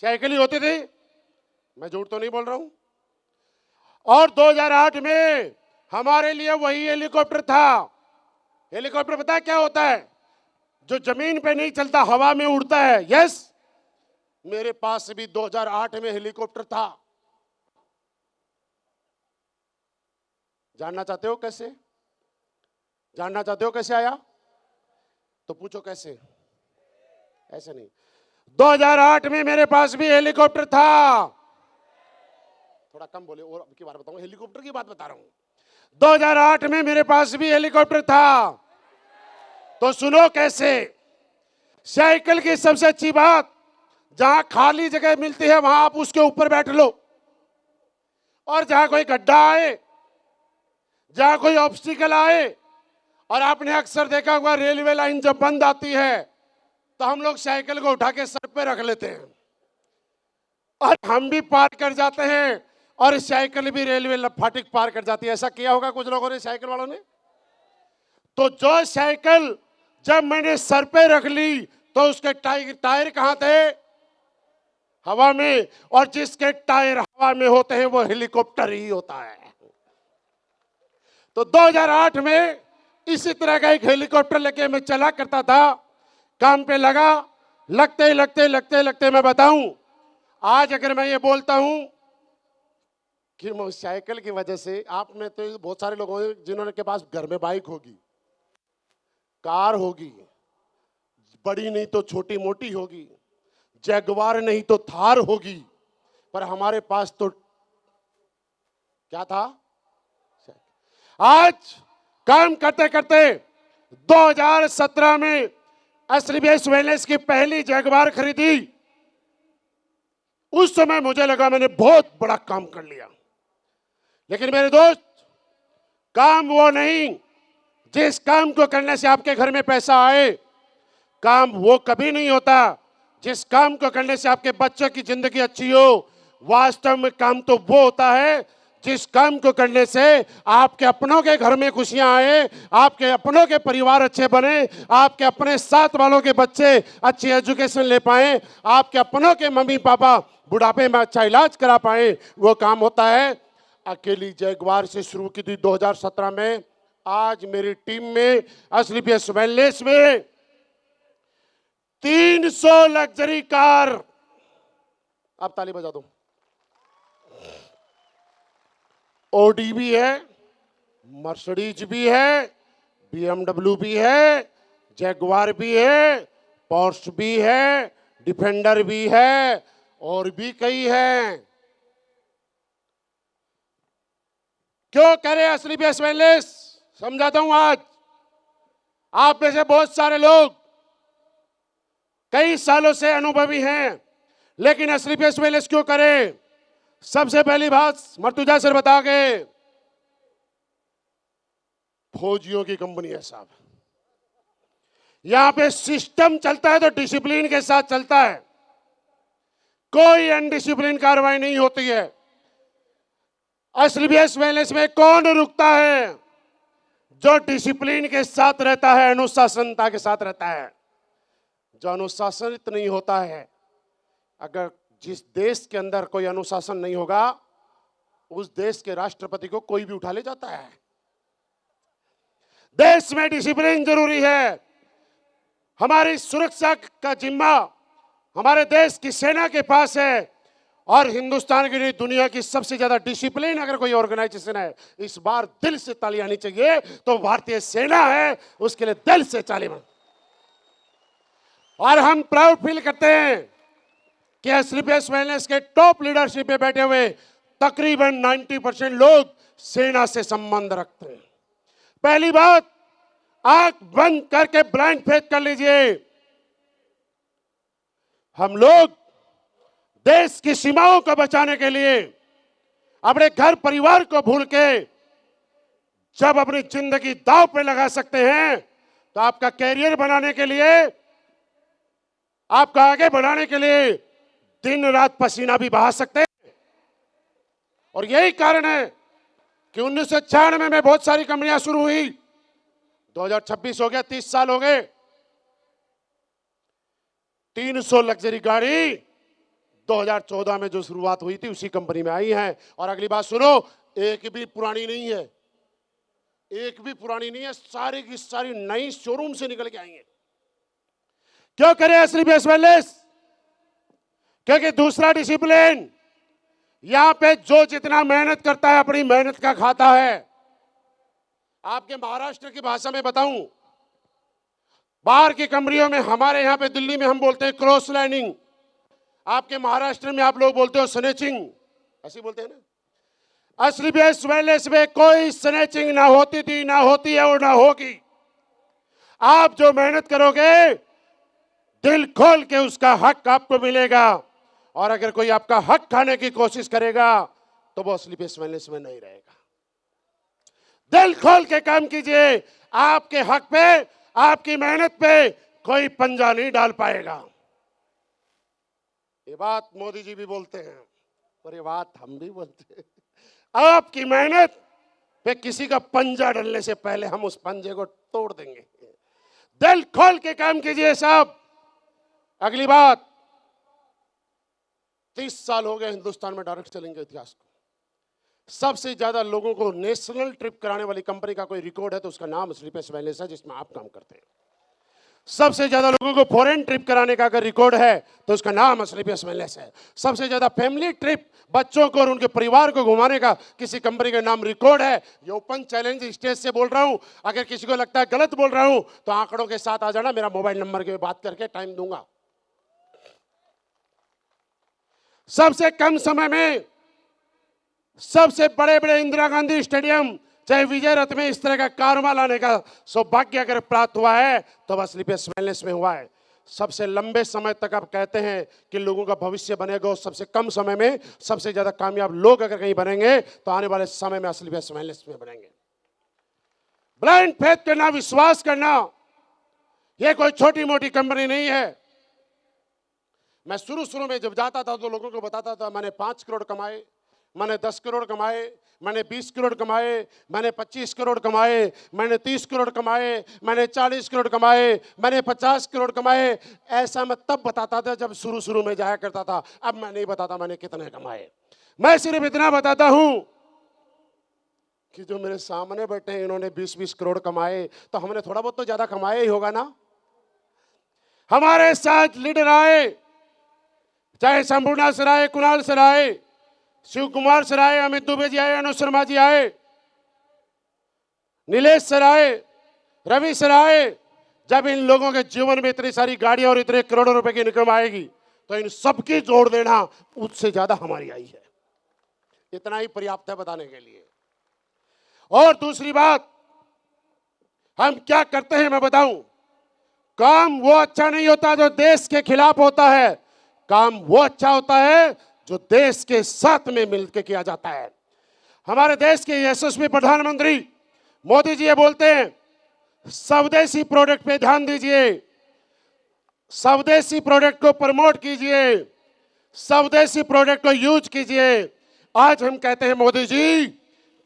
साइकिल ही होती थी, मैं झूठ तो नहीं बोल रहा हूं। और 2008 में हमारे लिए वही हेलीकॉप्टर था। हेलीकॉप्टर पता है क्या होता है? जो जमीन पे नहीं चलता, हवा में उड़ता है। यस, मेरे पास भी 2008 में हेलीकॉप्टर था। जानना चाहते हो कैसे? जानना चाहते हो कैसे आया? तो पूछो कैसे, ऐसे नहीं। 2008 में मेरे पास भी हेलीकॉप्टर था। थोड़ा कम बोले, और की बात बताऊं, हेलीकॉप्टर की बात बता रहा हूं। 2008 में मेरे पास भी हेलीकॉप्टर था। तो सुनो कैसे। साइकिल की सबसे अच्छी बात, जहां खाली जगह मिलती है वहां आप उसके ऊपर बैठ लो, और जहां कोई गड्ढा आए, जहां कोई ऑब्स्टिकल आए, और आपने अक्सर देखा होगा रेलवे लाइन जब बंद आती है तो हम लोग साइकिल को उठा के सर पे रख लेते हैं और हम भी पार कर जाते हैं, और साइकिल भी रेलवे फाटक पार कर जाती है। ऐसा किया होगा कुछ लोगों ने, साइकिल वालों ने। तो जो साइकिल जब मैंने सर पे रख ली तो उसके टायर कहां थे? हवा में। और जिसके टायर हवा में होते हैं वो हेलीकॉप्टर ही होता है। तो 2008 में इसी तरह का एक हेलीकॉप्टर लेके मैं चला करता था, काम पे लगा। लगते लगते लगते लगते मैं बताऊं, आज अगर मैं ये बोलता हूं कि साइकिल की वजह से, आप में तो बहुत सारे लोग होंगे जिन्होंने के पास घर में बाइक होगी, कार होगी, बड़ी नहीं तो छोटी मोटी होगी, जैगवार नहीं तो थार होगी, पर हमारे पास तो क्या था? आज काम करते करते 2017 में एसलीबीएस वेलनेस की पहली जैगवार खरीदी। उस समय मुझे लगा मैंने बहुत बड़ा काम कर लिया, लेकिन मेरे दोस्त, काम वो नहीं जिस काम को करने से आपके घर में पैसा आए। काम वो कभी नहीं होता जिस काम को करने से आपके बच्चों की जिंदगी अच्छी हो। वास्तव में काम तो वो होता है जिस काम को करने से आपके अपनों के घर में खुशियां आए, आपके अपनों के परिवार अच्छे बने, आपके अपने साथ वालों के बच्चे अच्छी एजुकेशन ले पाए, आपके अपनों के मम्मी पापा बुढ़ापे में अच्छा इलाज करा पाए। वो काम होता है। अकेली जैगवार से शुरू की थी 2017 में। आज मेरी टीम में, एसलीबीएस वेलनेस में 300 लग्जरी कार, आप ताली बजा दो, ओडी भी है, मर्सिडीज भी है, बीएमडब्ल्यू भी है, जैगवार भी है, पोर्श भी है, डिफेंडर भी है, और भी कई हैं। क्यों करे एसलीबीएस वेलनेस? समझाता हूं। आज आप में से बहुत सारे लोग कई सालों से अनुभवी हैं, लेकिन एसलीबीएस वेलनेस क्यों करें? सबसे पहली बात मर्तुजा सर बता गए, फौजियों की कंपनी है साहब। यहां पे सिस्टम चलता है तो डिसिप्लिन के साथ चलता है, कोई अनडिसिप्लिन कार्रवाई नहीं होती है। एसलीबीएस वेलनेस में कौन रुकता है? जो डिसिप्लिन के साथ रहता है, अनुशासनता के साथ रहता है। जो अनुशासित नहीं होता है, अगर जिस देश के अंदर कोई अनुशासन नहीं होगा, उस देश के राष्ट्रपति को कोई भी उठा ले जाता है। देश में डिसिप्लिन जरूरी है। हमारी सुरक्षा का जिम्मा हमारे देश की सेना के पास है, और हिंदुस्तान की नहीं दुनिया की सबसे ज्यादा डिसिप्लिन अगर कोई ऑर्गेनाइजेशन है, इस बार दिल से ताली आनी चाहिए, तो भारतीय सेना है, उसके लिए दिल से ताली बन। और हम प्राउड फील करते हैं कि स्लीपलेस वेलनेस के टॉप लीडरशिप पे बैठे हुए तकरीबन 90% लोग सेना से संबंध रखते हैं। पहली बात, आंख बंद करके ब्लाइंड फेथ कर लीजिए, हम लोग देश की सीमाओं को बचाने के लिए अपने घर परिवार को भूल के जब अपनी जिंदगी दांव पे लगा सकते हैं, तो आपका कैरियर बनाने के लिए, आपका आगे बढ़ाने के लिए दिन रात पसीना भी बहा सकते हैं। और यही कारण है कि 1996 में बहुत सारी कंपनियां शुरू हुई, 2026 हो गया, 30 साल हो गए। 300 लग्जरी गाड़ी 2014 में जो शुरुआत हुई थी उसी कंपनी में आई है। और अगली बात सुनो, एक भी पुरानी नहीं है, एक भी पुरानी नहीं है, सारी की सारी नई शोरूम से निकल के आई है। क्यों करें स्लीपलेस वेलनेस? क्योंकि दूसरा डिसिप्लिन, यहां पे जो जितना मेहनत करता है अपनी मेहनत का खाता है। आपके महाराष्ट्र की भाषा में बताऊं, बाहर की कंपनियों में, हमारे यहां पे दिल्ली में हम बोलते हैं क्रॉस लाइनिंग, आपके महाराष्ट्र में आप लोग बोलते हो स्नेचिंग, ऐसे बोलते हैं ना। स्लीपलेस वेलनेस में कोई स्नेचिंग ना होती थी, ना होती है और ना होगी। आप जो मेहनत करोगे दिल खोल के उसका हक आपको मिलेगा, और अगर कोई आपका हक खाने की कोशिश करेगा तो वो स्लीपलेस वेलनेस में नहीं रहेगा। दिल खोल के काम कीजिए, आपके हक पे, आपकी मेहनत पे कोई पंजा नहीं डाल पाएगा। ये बात मोदी जी भी बोलते हैं और ये बात हम भी बोलते हैं। आपकी मेहनत पे किसी का पंजा डालने से पहले हम उस पंजे को तोड़ देंगे। दिल खोल के काम कीजिए साहब। अगली बात, 30 साल हो गए हिंदुस्तान में डायरेक्ट चलेंगे इतिहास को। सबसे ज्यादा लोगों को नेशनल ट्रिप कराने वाली कंपनी का कोई रिकॉर्ड है तो उसका नाम स्लीपलेस वेलनेस है, जिसमें आप काम करते हैं। सबसे ज्यादा लोगों को फॉरेन ट्रिप कराने का अगर रिकॉर्ड है तो उसका नाम स्लीपलेस वेलनेस है। सबसे ज्यादा फैमिली ट्रिप बच्चों को और उनके परिवार को घुमाने का किसी कंपनी का नाम रिकॉर्ड है। ये ओपन चैलेंज स्टेज से बोल रहा हूं, अगर किसी को लगता है गलत बोल रहा हूं तो आंकड़ों के साथ आ जाना, मेरा मोबाइल नंबर के बात करके टाइम दूंगा। सबसे कम समय में सबसे बड़े बड़े इंदिरा गांधी स्टेडियम, चाहे विजय रथ में, इस तरह का कारवा लाने का सौभाग्य अगर प्राप्त हुआ है तो बस स्लीपलेस वेलनेस में हुआ है। सबसे लंबे समय तक आप कहते हैं कि लोगों का भविष्य बनेगा, सबसे कम समय में सबसे ज्यादा कामयाब लोग अगर कहीं बनेंगे तो आने वाले समय में स्लीपलेस वेलनेस में बनेंगे। ब्लाइंड फेथ करना, विश्वास करना, यह कोई छोटी मोटी कंपनी नहीं है। मैं शुरू में जब जाता था तो लोगों को बताता था मैंने 5 करोड़ कमाए, मैंने 10 करोड़ कमाए, मैंने 20 करोड़ कमाए, मैंने 25 करोड़ कमाए, मैंने 30 करोड़ कमाए, मैंने 40 करोड़ कमाए, मैंने 50 करोड़ कमाए। ऐसा मैं तब बताता था जब शुरू में जाया करता था। अब मैं नहीं बताता मैंने कितने कमाए। मैं सिर्फ इतना बताता हूं कि जो मेरे सामने बैठे हैं इन्होंने 20-20 करोड़ कमाए, तो हमने थोड़ा बहुत तो ज्यादा कमाया ही होगा ना। हमारे साथ लीडर आए, चाहे संपूर्णा सर आए, कुणाल सर आए, शिव कुमार सर आए, अमित दुबे जी आए, अनुज शर्मा जी आए, नीलेश सर आए, रवि सर आए। जब इन लोगों के जीवन में इतनी सारी गाड़ियां और इतने करोड़ों रुपए की इनकम आएगी तो इन सबकी जोड़ देना उससे ज्यादा हमारी आई है। इतना ही पर्याप्त है बताने के लिए। और दूसरी बात, हम क्या करते हैं मैं बताऊं। काम वो अच्छा नहीं होता जो देश के खिलाफ होता है, काम वो अच्छा होता है जो देश के साथ में मिलकर किया जाता है। हमारे देश के यशस्वी प्रधानमंत्री मोदी जी ये बोलते हैं स्वदेशी प्रोडक्ट पे ध्यान दीजिए, स्वदेशी प्रोडक्ट को प्रमोट कीजिए, स्वदेशी प्रोडक्ट को यूज कीजिए। आज हम कहते हैं मोदी जी,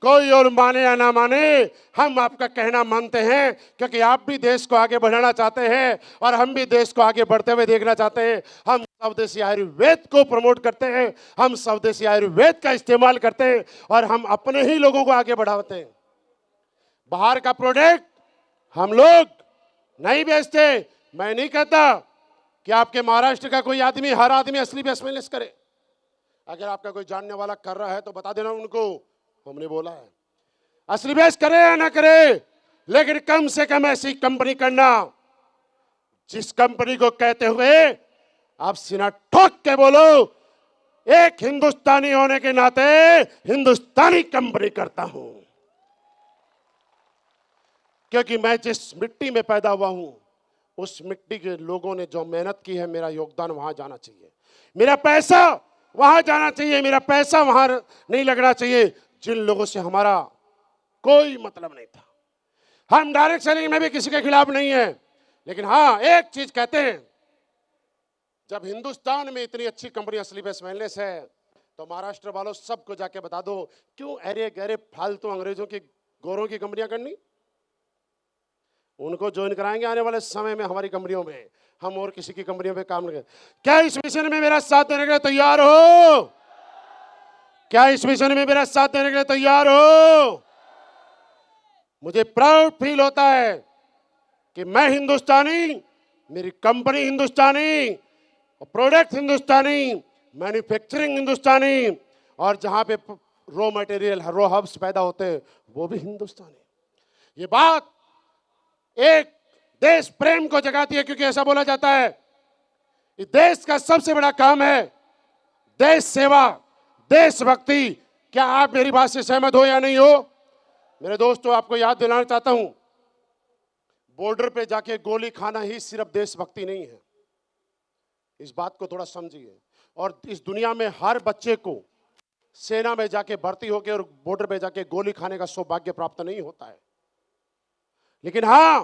कोई और माने या ना माने, हम आपका कहना मानते हैं, क्योंकि आप भी देश को आगे बढ़ाना चाहते हैं और हम भी देश को आगे बढ़ते हुए देखना चाहते हैं। हम स्वदेशी आयुर्वेद को प्रमोट करते हैं, हम स्वदेशी आयुर्वेद का इस्तेमाल करते हैं और हम अपने ही लोगों को आगे बढ़ाते हैं। बाहर का प्रोडक्ट हम लोग नहीं बेचते। मैं नहीं कहता कि आपके महाराष्ट्र का कोई आदमी, हर आदमी स्लीपलेस वेलनेस करे। अगर आपका कोई जानने वाला कर रहा है तो बता देना उनको, हमने बोला है। असली बेस करे या ना करे, लेकिन कम से कम ऐसी कंपनी करना जिस कंपनी को कहते हुए आप सीना ठोक के बोलो, एक हिंदुस्तानी होने के नाते हिंदुस्तानी कंपनी करता हूं। क्योंकि मैं जिस मिट्टी में पैदा हुआ हूं, उस मिट्टी के लोगों ने जो मेहनत की है, मेरा योगदान वहां जाना चाहिए, मेरा पैसा वहां जाना चाहिए, मेरा पैसा वहां नहीं लगना चाहिए जिन लोगों से हमारा कोई मतलब नहीं था। हम डायरेक्ट सेलिंग में भी किसी के खिलाफ नहीं है, लेकिन हाँ एक चीज कहते हैं, जब हिंदुस्तान में इतनी अच्छी कंपनी असली बेस वेलनेस है, तो महाराष्ट्र वालों सबको जाके बता दो, क्यों अरे गहरे फालतू अंग्रेजों की गोरों की कंपनियां करनी? उनको ज्वाइन कराएंगे आने वाले समय में हमारी कंपनियों में, हम और किसी की कंपनियों में काम नहीं। क्या इस मिशन में मेरा साथ देने के लिए तैयार हो? क्या इस मिशन में मेरा साथ देने के लिए तैयार हो? मुझे प्राउड फील होता है कि मैं हिंदुस्तानी, मेरी कंपनी हिंदुस्तानी, प्रोडक्ट हिंदुस्तानी, मैन्युफैक्चरिंग हिंदुस्तानी, और जहां पे रॉ मटेरियल, रॉ हब्स पैदा होते हैं वो भी हिंदुस्तानी। ये बात एक देश प्रेम को जगाती है, क्योंकि ऐसा बोला जाता है कि देश का सबसे बड़ा काम है देश सेवा, देशभक्ति। क्या आप मेरी बात से सहमत हो या नहीं हो? मेरे दोस्तों, आपको याद दिलाना चाहता हूं, बॉर्डर पे जाके गोली खाना ही सिर्फ देशभक्ति नहीं है, इस बात को थोड़ा समझिए। और इस दुनिया में हर बच्चे को सेना में जाके भर्ती होकर और बॉर्डर पे जाके गोली खाने का सौभाग्य प्राप्त नहीं होता है, लेकिन हां,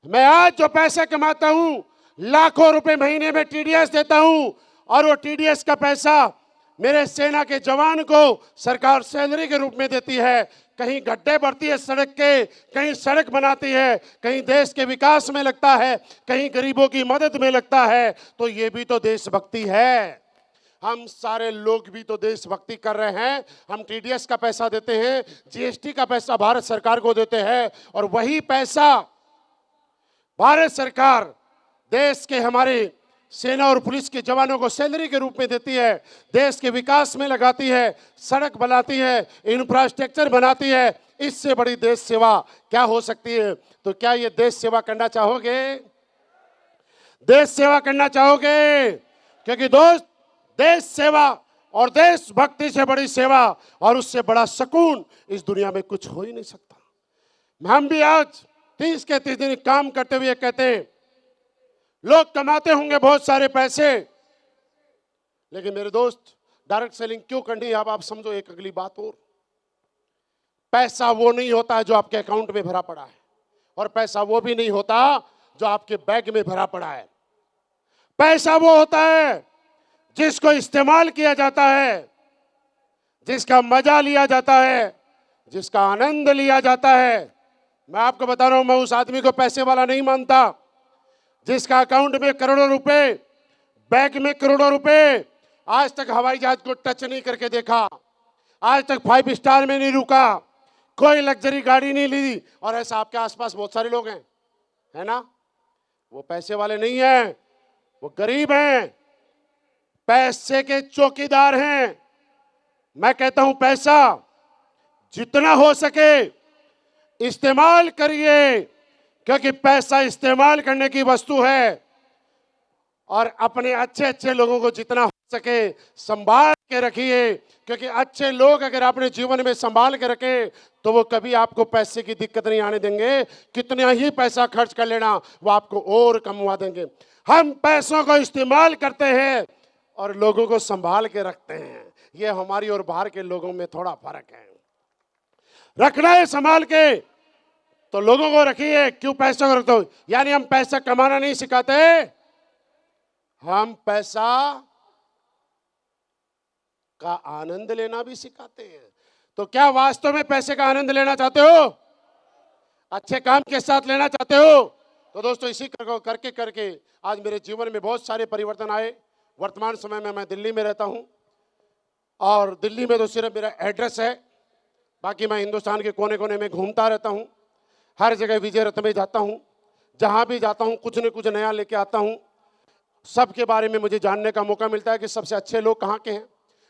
मैं आज जो पैसे कमाता हूं, लाखों रुपए महीने में टीडीएस देता हूं, और वो टीडीएस का पैसा मेरे सेना के जवान को सरकार सैलरी के रूप में देती है। कहीं गड्ढे भरती है सड़क के, कहीं सड़क बनाती है, कहीं देश के विकास में लगता है, कहीं गरीबों की मदद में लगता है, तो ये भी तो देशभक्ति है। हम सारे लोग भी तो देशभक्ति कर रहे हैं। हम टीडीएस का पैसा देते हैं, जीएसटी का पैसा भारत सरकार को देते हैं, और वही पैसा भारत सरकार देश के हमारे सेना और पुलिस के जवानों को सैलरी के रूप में देती है, देश के विकास में लगाती है, सड़क बनाती है, इंफ्रास्ट्रक्चर बनाती है। इससे बड़ी देश सेवा क्या हो सकती है? तो क्या ये देश सेवा करना चाहोगे? देश सेवा करना चाहोगे? क्योंकि दोस्त, देश सेवा और देशभक्ति से बड़ी सेवा और उससे बड़ा सुकून इस दुनिया में कुछ हो ही नहीं सकता। हम भी आज 30 के 30 दिन काम करते हुए कहते हैं, लोग कमाते होंगे बहुत सारे पैसे, लेकिन मेरे दोस्त, डायरेक्ट सेलिंग क्यों करनी है? अब आप समझो एक अगली बात और, पैसा वो नहीं होता है जो आपके अकाउंट में भरा पड़ा है, और पैसा वो भी नहीं होता जो आपके बैग में भरा पड़ा है। पैसा वो होता है जिसको इस्तेमाल किया जाता है, जिसका मजा लिया जाता है, जिसका आनंद लिया जाता है। मैं आपको बता रहा हूं, मैं उस आदमी को पैसे वाला नहीं मानता जिसका अकाउंट में करोड़ों रुपए, बैग में करोड़ों रुपए, आज तक हवाई जहाज को टच नहीं करके देखा, आज तक 5 स्टार में नहीं रुका, कोई लग्जरी गाड़ी नहीं ली। और ऐसा आपके आसपास बहुत सारे लोग हैं, है ना? वो पैसे वाले नहीं हैं, वो गरीब हैं, पैसे के चौकीदार हैं। मैं कहता हूं, पैसा जितना हो सके इस्तेमाल करिए, क्योंकि पैसा इस्तेमाल करने की वस्तु है। और अपने अच्छे अच्छे लोगों को जितना हो सके संभाल के रखिए, क्योंकि अच्छे लोग अगर अपने जीवन में संभाल के रखे तो वो कभी आपको पैसे की दिक्कत नहीं आने देंगे। कितना ही पैसा खर्च कर लेना, वो आपको और कमवा देंगे। हम पैसों को इस्तेमाल करते हैं और लोगों को संभाल के रखते हैं। ये हमारी और बाहर के लोगों में थोड़ा फर्क है। रखना है संभाल के तो लोगों को रखिए, क्यों पैसों को रखते हो? यानी हम पैसा कमाना नहीं सिखाते, हम पैसा का आनंद लेना भी सिखाते हैं। तो क्या वास्तव में पैसे का आनंद लेना चाहते हो? अच्छे काम के साथ लेना चाहते हो? तो दोस्तों, इसी करके करके आज मेरे जीवन में बहुत सारे परिवर्तन आए। वर्तमान समय में मैं दिल्ली में रहता हूं, और दिल्ली में तो सिर्फ मेरा एड्रेस है, बाकी मैं हिंदुस्तान के कोने कोने में घूमता रहता हूं। हर जगह विजय रथ में जाता हूं, जहां भी जाता हूं कुछ न कुछ नया लेके आता हूं। सबके बारे में मुझे जानने का मौका मिलता है कि सबसे अच्छे लोग कहाँ के हैं,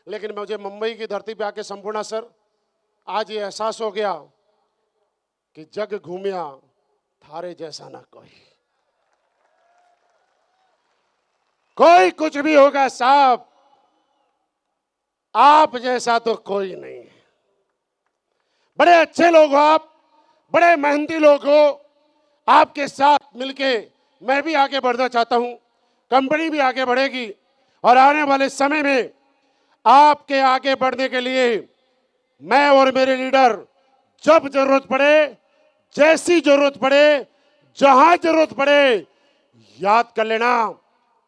लेकिन मुझे मुंबई की धरती पे आके संपूर्ण सर आज ये एहसास हो गया कि जग घूमिया थारे जैसा ना कोई। कोई कुछ भी होगा साहब, आप जैसा तो कोई नहीं है। बड़े अच्छे लोग हो आप, बड़े मेहनती लोग हो। आपके साथ मिलके मैं भी आगे बढ़ना चाहता हूं, कंपनी भी आगे बढ़ेगी और आने वाले समय में आपके आगे बढ़ने के लिए मैं और मेरे लीडर जब जरूरत पड़े, जैसी जरूरत पड़े, जहां जरूरत पड़े, याद कर लेना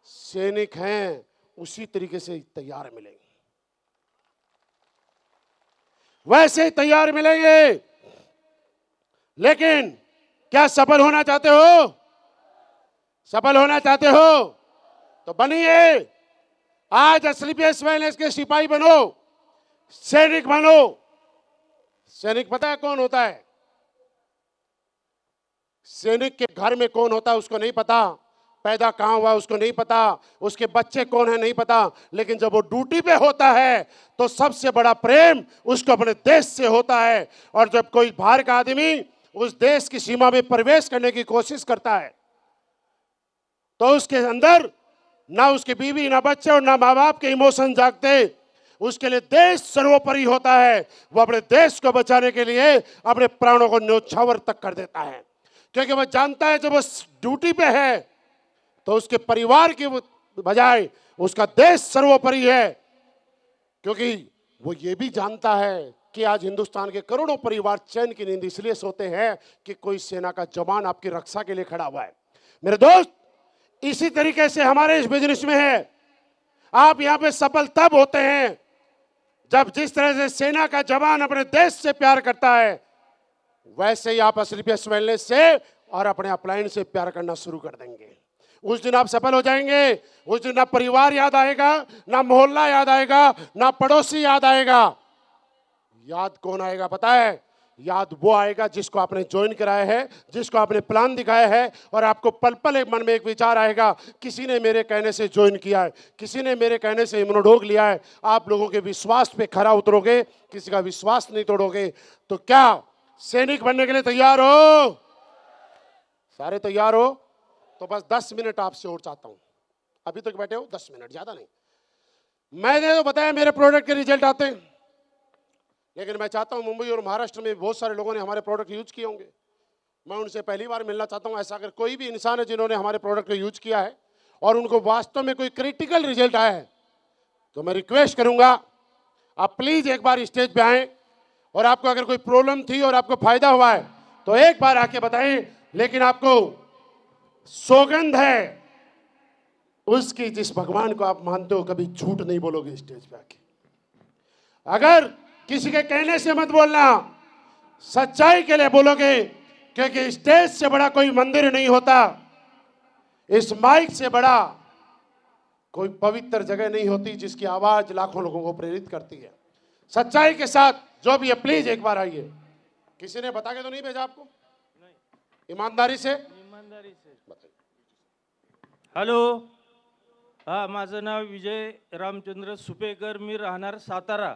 सैनिक हैं, उसी तरीके से तैयार मिलेंगे, वैसे तैयार मिलेंगे। लेकिन क्या सफल होना चाहते हो? सफल होना चाहते हो तो बनिए। आज एसलीपीएस वेलनेस के सिपाही बनो, सैनिक बनो। सैनिक पता है कौन होता है? सैनिक के घर में कौन होता है उसको नहीं पता, पैदा कहां हुआ उसको नहीं पता, उसके बच्चे कौन है नहीं पता, लेकिन जब वो ड्यूटी पे होता है तो सबसे बड़ा प्रेम उसको अपने देश से होता है। और जब कोई बाहर का आदमी उस देश की सीमा में प्रवेश करने की कोशिश करता है तो उसके अंदर ना उसकी बीवी, ना बच्चे और ना माँ बाप के इमोशन जागते। उसके लिए देश सर्वोपरि होता है। वो अपने देश को बचाने के लिए अपने प्राणों को न्योछावर तक कर देता है, क्योंकि वो जानता है जब वो ड्यूटी पे है तो उसके परिवार की बजाय उसका देश सर्वोपरि है। क्योंकि वो ये भी जानता है कि आज हिंदुस्तान के करोड़ों परिवार चैन की नींद इसलिए सोते हैं कि कोई सेना का जवान आपकी रक्षा के लिए खड़ा हुआ है। मेरे दोस्त, इसी तरीके से हमारे इस बिजनेस में है। आप यहां पे सफल तब होते हैं जब जिस तरह से सेना का जवान अपने देश से प्यार करता है, वैसे ही आप एसलीपीएस वेलनेस से और अपने अपलाइन से प्यार करना शुरू कर देंगे। उस दिन आप सफल हो जाएंगे। उस दिन ना परिवार याद आएगा, ना मोहल्ला याद आएगा, ना पड़ोसी याद आएगा। याद कौन आएगा पता है? याद वो आएगा जिसको आपने ज्वाइन कराया है, जिसको आपने प्लान दिखाया है, और आपको पल पल एक मन में एक विचार आएगा, किसी ने मेरे कहने से ज्वाइन किया है, किसी ने मेरे कहने से इम्यूनोडोज लिया है। आप लोगों के विश्वास पे खरा उतरोगे, किसी का विश्वास नहीं तोड़ोगे। तो क्या सैनिक बनने के लिए तैयार हो? सारे तैयार हो? तो बस 10 मिनट आपसे और चाहता हूं। अभी तक बैठे हो 10 मिनट, ज्यादा नहीं। मैंने तो बताया मेरे प्रोडक्ट के रिजल्ट आते हैं, लेकिन मैं चाहता हूं मुंबई और महाराष्ट्र में बहुत सारे लोगों ने हमारे प्रोडक्ट यूज किए होंगे। मैं उनसे पहली बार मिलना चाहता हूं। ऐसा अगर कोई भी इंसान है जिन्होंने हमारे प्रोडक्ट को यूज किया है और उनको वास्तव में कोई क्रिटिकल रिजल्ट आया है, तो मैं रिक्वेस्ट करूंगा आप प्लीज एक बार स्टेज पे आएं, और आपको अगर कोई प्रॉब्लम थी और आपको फायदा हुआ है तो एक बार आके बताएं। लेकिन आपको सौगंध है उसकी जिस भगवान को आप मानते हो, कभी झूठ नहीं बोलोगे स्टेज पे आके। अगर किसी के कहने से मत बोलना, सच्चाई के लिए बोलोगे, क्योंकि स्टेज से बड़ा कोई मंदिर नहीं होता, इस माइक से बड़ा कोई पवित्र जगह नहीं होती जिसकी आवाज लाखों लोगों को प्रेरित करती है। सच्चाई के साथ जो भी है प्लीज एक बार आइए। किसी ने बता के तो नहीं भेजा आपको? नहीं। ईमानदारी से बताइए। हॅलो, हा, माझं नाव विजय रामचंद्र सुपेकर, मी राहणार सातारा।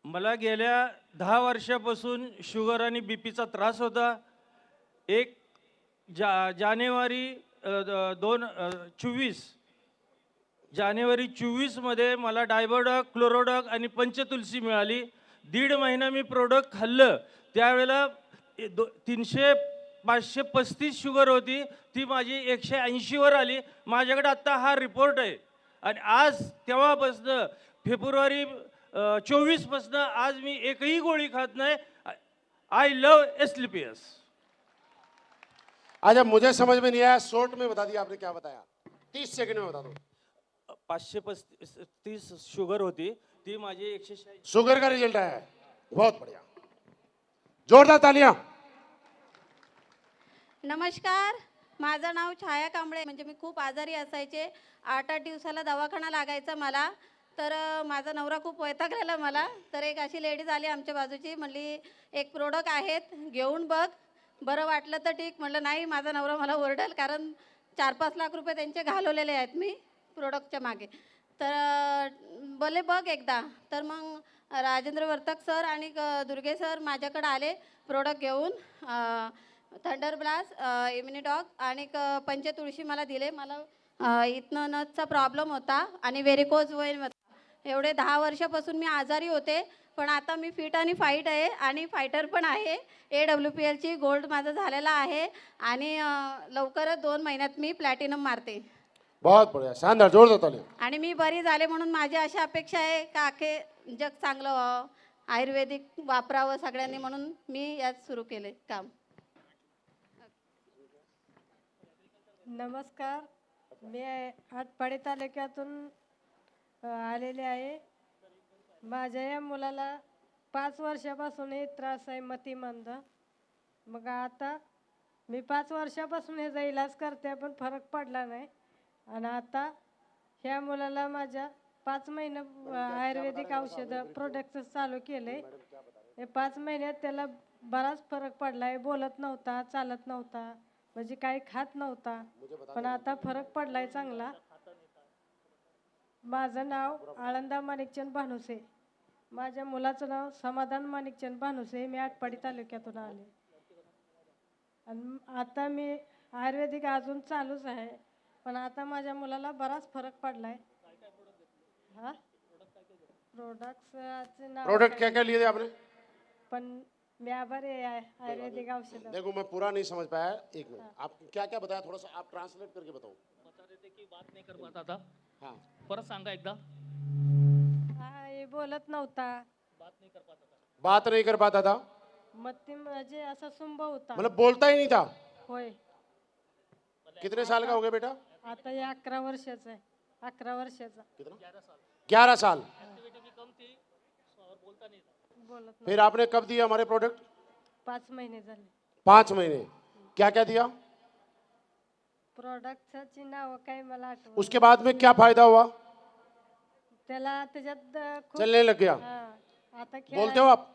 मला गेल्या 10 वर्षापासून शुगर आणि बीपीचा त्रास होता। एक जानेवारी 24 मध्ये मला डायबोडॉक, क्लोरोडॉक आणि पंचतुलसी मिळाली। 1.5 महिना मी प्रोडक्ट खाल्लं, त्यावेळेला 535 शुगर होती, ती माझी 180 वर आली। माझ्याकडे आता हा रिपोर्ट आहे। आणि आज तेव्हापासून फेब्रुवारी 24 पासून आज मी एकही गोळी खात नाही। आई लव एसलीपीएस। अच्छा, मुझे समझ में नहीं आया, शॉर्ट में बता दिया आपने, क्या बताया? 30 सेकंड में बता दो। 535 शुगर होती, ती माझी 160। शुगर का रिजल्ट आया है, बहुत बढ़िया, जोरदार तालियां। नमस्कार, माझं नाव छाया कांबळे। म्हणजे मी खूप आजारी असायचे, 8-8 दिवसाला दवाखाना लागायचा मला। तर माझा नवरा खूप वैतागलेला मला। तर एक अशी लेडीज आली आमच्या बाजूची, म्हणली एक प्रोडक्ट आहेत घेऊन बघ, बरं वाटलं तर ठीक। म्हटलं नाही, माझा नवरा मला ओरडेल, कारण 4-5 लाख रुपये त्यांचे घालवलेले आहेत मी प्रोडक्टच्या मागे. तर बोलले बघ एकदा. तर मग राजेंद्र वर्तक सर आणि दुर्गे सर माझ्याकडे आले प्रोडक्ट घेऊन. थंडर ब्लास्ट, इम्युनिडॉग आणि पंचतुळशी मला दिले. मला इथनं नसचा प्रॉब्लेम होता आणि व्हेरिकोज वेन होता. एवढे 10 वर्षापासून मी आजारी होते, पण आता मी फिट आणि फाईट आहे आणि फायटर पण आहे. AWPLची गोल्ड माझं झालेला आहे आणि लवकरच 2 महिन्यात मी प्लॅटिनम मारते. बहुत बढ़िया, शानदार, जोरदार ताली. आणि मी बरी झाले म्हणून माझी अशी अपेक्षा आहे का अखे जग चांगलं व्हावं, आयुर्वेदिक वापरावं सगळ्यांनी, म्हणून मी यात सुरू केले काम. नमस्कार, मी आटपाडी तालुक्यातून आलेले आहे. माझ्या या मुलाला 5 वर्षापासून हे त्रास आहे, मतिमंद. मग आता मी 5 वर्षापासून ह्याचा इलाज करते, पण फरक पडला नाही. आणि आता ह्या मुलाला माझ्या 5 महिने आयुर्वेदिक औषधं प्रोडक्ट चालू केले. हे 5 महिन्यात त्याला बराच फरक पडला आहे. बोलत नव्हता, चालत नव्हता, म्हणजे काही खात नव्हता, पण आता फरक पडलाय चांगला. माझं नाव आळंदा माणिकचंद भानुसे. माझ्या मुलाचं नाव समाधान माणिकचंद भानुसे. मी आटपाडी तालुक्यातून आले. आणि आता मी आयुर्वेदिक अजून चालूच आहे, पण आता माझ्या मुलाला बराच फरक पडलाय. हा प्रोडक्टचे नाव प्रोडक्ट क्या क्या लिए थे आपने? पण मी आभारी आहे आयुर्वेदिक औषध. देखो मैं पूरा नहीं समझ पाया, एक मिनट. आप क्या क्या बताया, थोड़ा सा आप ट्रांसलेट करके बताओ. बता रहे थे की बात नहीं कर पाता था. हाँ, परत सांगा एकदा. हा हे बोलत नव्हता, बात नहीं कर पाता था. बात नहीं कर पाता था, मती म्हणजे असा सुंब होता. मतलब बोलता ही नहीं था. होय, कितने साल का हो गया बेटा? आता हे 11 वर्षाचा आहे. 11 वर्षाचा. कितना? 11 साल. एक्टिविटी भी कम थी और बोलता नहीं था. बोलत फिर आपने कब दिया हमारे प्रोडक्ट? 5 महिने झाले. 5 महीने. क्या क्या दिया? प्रोडक्टची नाव काय मला आठवत. उसके बाद में क्या फायदा हुआ? त्याला त्याच्यात खूप चलने लग गया. हा, आता बोलते हो आप?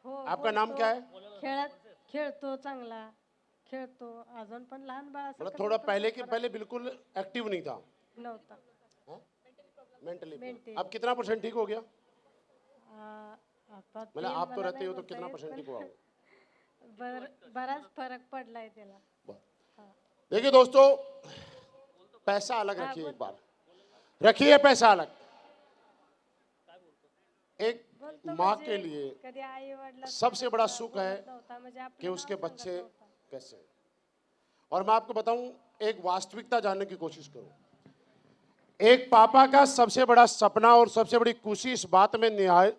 हो, आपका नाम बोलतो. क्या है? खेळतो चांगला, खेळतो अजून, पण लहान बाळ असं मतलब थोड़ा पहले के पहले बिल्कुल एक्टिव नहीं था नव्हता. मेंटली. Mentally. अब कितना % ठीक हो गया? आता मतलब ते आप तो मला रहते नाही हो तो बोलता कितना येत, % ठीक हुआ होगा? बराच फरक पडलाय त्याला. देखिए दोस्तों, पैसा अलग रखिए, एक बार रखिए पैसा अलग. एक बोलतो माँ म्हणजे के लिए कधी आई वडिला सबसे बड़ा सुख है म्हणजे कि उसके बच्चे कैसे हैं. और मैं आपको बताऊं, एक वास्तविकता जानने की कोशिश करो. एक पापा का सबसे बड़ा सपना और सबसे बड़ी खुशी इस बात में निहाय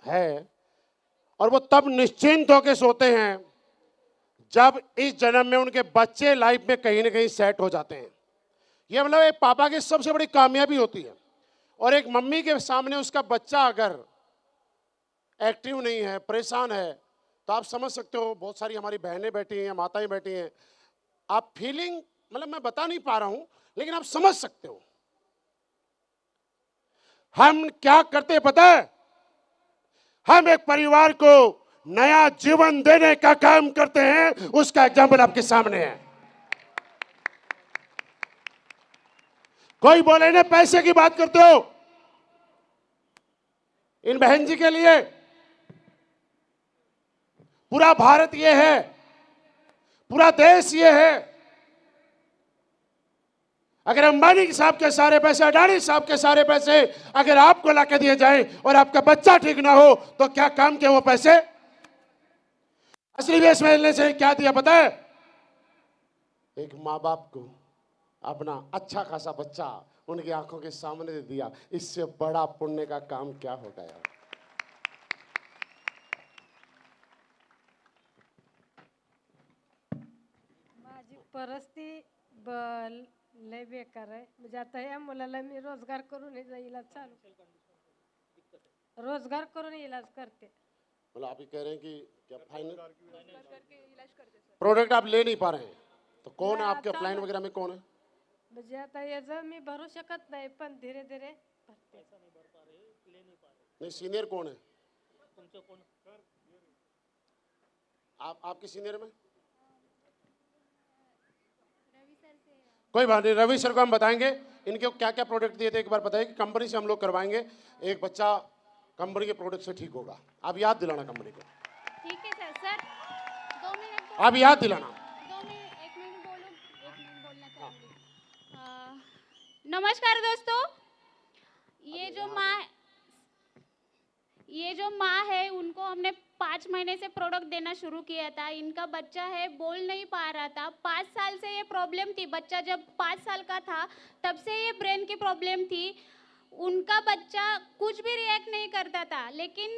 है, और वो तब निश्चिंत होकर सोते हैं जब इस जन्म में उनके बच्चे लाइफ में कहीं ना कहीं सेट हो जाते हैं. ये मतलब एक पापा की सबसे बड़ी कामयाबी होती है. और एक मम्मी के सामने उसका बच्चा अगर एक्टिव नहीं है, परेशान है, तो आप समझ सकते हो. बहुत सारी हमारी बहनें बैठी हैं, माताएं बैठी हैं. आप फीलिंग, मतलब मैं बता नहीं पा रहा हूं, लेकिन आप समझ सकते हो. हम क्या करते हैं पता है? हम एक परिवार को नया जीवन देने का काम करते हैं. उसका एग्जाम्पल आपके सामने है. कोई बोले ना पैसे की बात करते हो. इन बहन जी के लिए पूरा भारत ये है, पूरा देश ये है. अगर अंबानी साहब के सारे पैसे, अडानी साहब के सारे पैसे अगर आपको लाके दिए जाएं और आपका बच्चा ठीक ना हो, तो क्या काम के वो पैसे? असली बेस में से क्या दिया पता है? एक माँ बाप को अपना अच्छा खासा बच्चा उनकी आंखों के सामने दे दिया. इससे बड़ा पुण्य का काम क्या होगा यार. माझी परिस्थिती लय बेकार आहे. म्हणजे आता या मुलाला मी रोजगार करून इलाज चालू, रोजगार करून इलाज करते. मतलब आप ये कह रहे हैं कि क्या फाइनल प्रोडक्ट आप ले नहीं पा रहे हैं, तो कौन है आपके अपलाइन वगैरह में, कौन है? म्हणजे आता याचं मी भरू शकत नाही, पण धीरे धीरे भरते. नहीं, सीनियर कौन है तुमचं कोण? आप? आपके सीनियर में कोई बात नहीं, रवि सर को हम बताएंगे इनके क्या क्या प्रोडक्ट दिए थे, एक बार बताइए कि कंपनी से हम लोग करवाएंगे, एक बच्चा कंपनी के प्रोडक्ट से ठीक होगा। आप याद दिलाना कंपनी को, ठीक है सर। सर 2 मिनट आप याद दिलाना। 2 मिनट 1 मिनट बोलो, 1 मिनट बोलना चाहूँगी। नमस्कार दोस्तों, ये जो माँ है उनको हमने 5 महीने से प्रोडक्ट देना शुरू किया था। इनका बच्चा है बोल नहीं पा रहा था, 5 साल से ये प्रॉब्लम थी। बच्चा जब 5 साल का था तब से ये ब्रेन की प्रॉब्लम थी। उनका बच्चा कुछ भी रिएक्ट नहीं करता था, लेकिन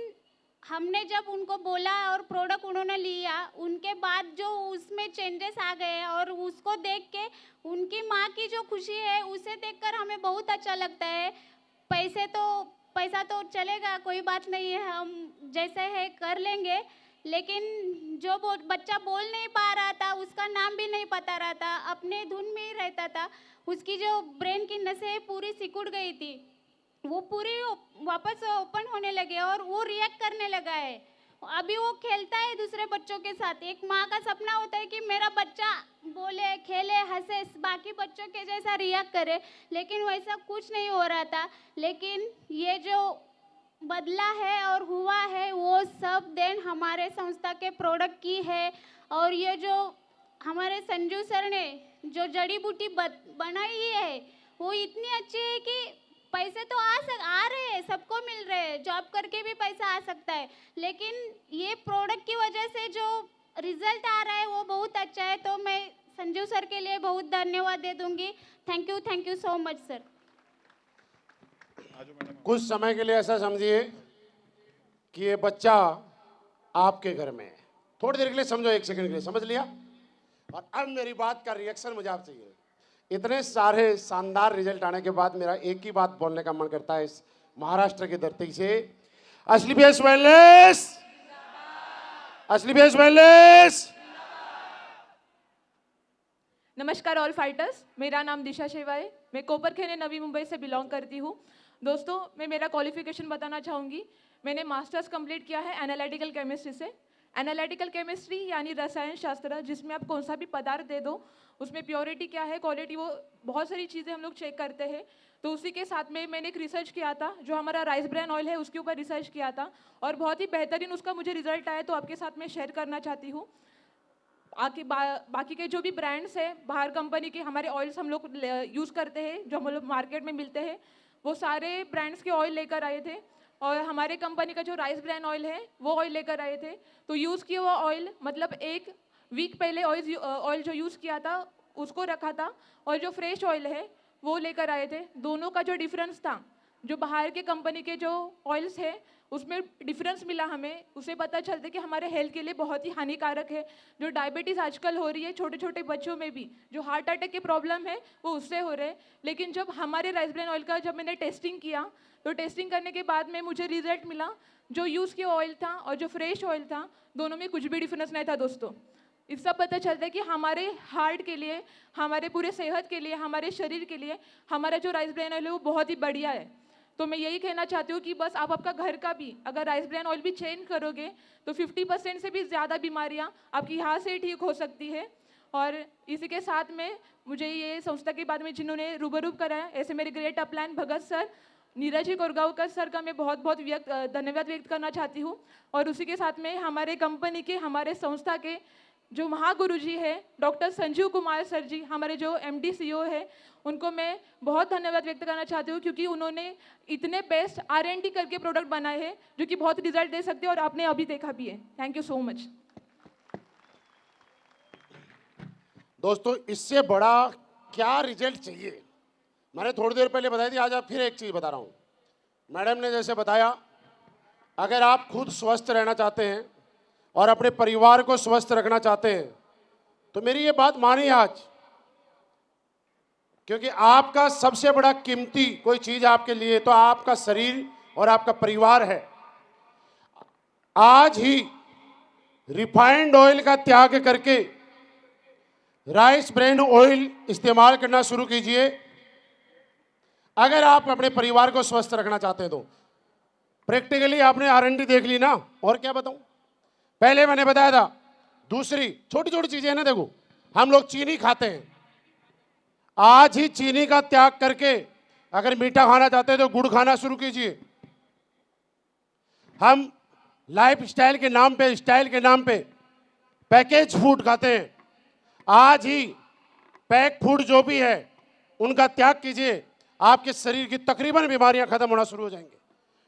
हमने जब उनको बोला और प्रोडक्ट उन्होंने लिया, उनके बाद जो उसमें चेंजेस आ गए और उसको देख के उनकी माँ की जो खुशी है उसे देखकर हमें बहुत अच्छा लगता है। पैसा तो चलेगा, कोई बात नहीं है, हम जैसे है कर लेंगे, लेकिन जो बच्चा बोल नहीं पा रहा था, उसका नाम भी नहीं पता रहा था, अपने धुन में ही रहता था, उसकी जो ब्रेन की नसें पूरी सिकुड़ गई थी, वो पूरी वापस ओपन होने लगे और वो रिएक्ट करने लगा है। अभी वो खेलता है दूसरे बच्चों के साथ। एक माँ का सपना होता है कि मेरा बच्चा बोले, खेले, हंसे, बाकी बच्चों के जैसा रिएक्ट करे, लेकिन वैसा कुछ नहीं हो रहा था। लेकिन ये जो बदला है और हुआ है वो सब देन हमारे संस्था के प्रोडक्ट की है। और ये जो हमारे संजू सर ने जो जड़ी बूटी बनाई है वो इतनी अच्छी है कि पैसे तो आ रहे हैं, सबको मिल रहे हैं, जॉब करके भी पैसा आ सकता है, लेकिन ये प्रोडक्ट की वजह से जो रिजल्ट आ रहा है वो बहुत अच्छा है। तो मैं संजू सर के लिए बहुत धन्यवाद दे दूंगी। Thank you so much sir. कुछ समय के लिए ऐसा समझिए कि ये बच्चा आपके घर में है, थोड़ी देर के लिए समझो, 1 सेकंड के लिए समझ लिया। और अब मेरी बात का रिएक्शन मुझे आपसे चाहिए। इतने सारे शानदार रिजल्ट आने के बाद मेरा एक ही बात बोलने का मन करता है इस महाराष्ट्र की धरती से, असली बेस वेलनेस, असली बेस वेलनेस। नमस्कार ऑल फाइटर्स, मेरा नाम दिशा शेवा है, मैं कोपरखेने नवी मुंबई से बिलोंग करती हूँ। दोस्तों, मैं मेरा क्वालिफिकेशन बताना चाहूँगी। मैंने मास्टर्स कंप्लीट किया है एनालिटिकल केमिस्ट्री से। एनालिटिकल केमिस्ट्री यानी रसायन शास्त्र, जिसमें आप कौन सा भी पदार्थ दे दो उसमें प्योरिटी क्या है, क्वालिटी, वो बहुत सारी चीज़ें हम लोग चेक करते हैं। तो उसी के साथ में मैंने एक रिसर्च किया था, जो हमारा राइस ब्रान ऑयल है उसके ऊपर रिसर्च किया था, और बहुत ही बेहतरीन उसका मुझे रिजल्ट आया, तो आपके साथ में शेयर करना चाहती हूँ। बाकी के जो भी ब्रांड्स हैं बाहर कंपनी के, हमारे ऑयल्स हम लोग यूज़ करते हैं जो हम लोग मार्केट में मिलते हैं, वो सारे ब्रांड्स के ऑयल लेकर आए थे, और हमारे कंपनी का जो राइस ब्रान ऑयल है वो ऑयल लेकर आए थे। तो यूज़ किया हुआ ऑयल, मतलब 1 वीक पहले ऑयल जो यूज़ किया था उसको रखा था, और जो फ्रेश ऑयल है वो लेकर आए थे। दोनों का जो डिफरेंस था, जो बाहर के कंपनी के जो ऑयल्स है उसमें डिफरेंस मिला हमें, उसे पता चलता है कि हमारे हेल्थ के लिए बहुत ही हानिकारक है। जो डायबिटीज़ आजकल हो रही है छोटे छोटे बच्चों में भी, जो हार्ट अटैक के प्रॉब्लम है वो उससे हो रहे हैं। लेकिन जब हमारे राइस ब्रान ऑयल का जब मैंने टेस्टिंग किया, तो टेस्टिंग करने के बाद में मुझे रिजल्ट मिला, जो यूज़ किया ऑयल था और जो फ्रेश ऑयल था दोनों में कुछ भी डिफरेंस नहीं था। दोस्तों, इससे पता चलता है कि हमारे हार्ट के लिए, हमारे पूरे सेहत के लिए, हमारे शरीर के लिए हमारा जो राइस ब्रान ऑयल है वो बहुत ही बढ़िया है। तो मैं यही कहना चाहती हूँ कि बस आप आपका घर का भी अगर राइस ब्रान ऑयल भी चेंज करोगे तो 50% से भी ज़्यादा बीमारियाँ आपकी यहाँ से ठीक हो सकती है। और इसी के साथ में मुझे ये संस्था के बारे में जिन्होंने रूबरू कराया, ऐसे मेरे ग्रेट अपलाइन भगत सर, नीरज कोरगांवकर सर का मैं बहुत बहुत धन्यवाद व्यक्त करना चाहती हूँ। और उसी के साथ में हमारे कंपनी के, हमारे संस्था के जो महागुरु जी है डॉक्टर संजीव कुमार सर जी, हमारे जो MD CEO है, उनको मैं बहुत धन्यवाद व्यक्त करना चाहती हूँ, क्योंकि उन्होंने इतने बेस्ट R&D करके प्रोडक्ट बनाए हैं जो कि बहुत रिजल्ट दे सकते हैं, और आपने अभी देखा भी है। Thank you so much. दोस्तों, इससे बड़ा क्या रिजल्ट चाहिए? मैंने थोड़ी देर पहले बताई थी, आज आप फिर एक चीज़ बता रहा हूँ। मैडम ने जैसे बताया, अगर आप खुद स्वस्थ रहना चाहते हैं और अपने परिवार को स्वस्थ रखना चाहते हैं तो मेरी ये बात मानिए आज, क्योंकि आपका सबसे बड़ा कीमती कोई चीज़ आपके लिए तो आपका शरीर और आपका परिवार है। आज ही रिफाइंड ऑयल का त्याग करके राइस ब्रान ऑयल इस्तेमाल करना शुरू कीजिए। अगर आप अपने परिवार को स्वस्थ रखना चाहते हैं तो प्रैक्टिकली आपने R&D देख ली ना, और क्या बताऊं। पहले मैंने बताया था, दूसरी छोटी छोटी चीजें ना, देखो हम लोग चीनी खाते हैं, आज ही चीनी का त्याग करके अगर मीठा खाना चाहते हैं तो गुड़ खाना शुरू कीजिए। हम लाइफ स्टाइल के नाम पे, स्टाइल के नाम पे पैकेज फूड खाते हैं। आज ही पैक फूड जो भी है उनका त्याग कीजिए, आपके शरीर की तकरीबन बीमारियां खत्म होना शुरू हो जाएंगी।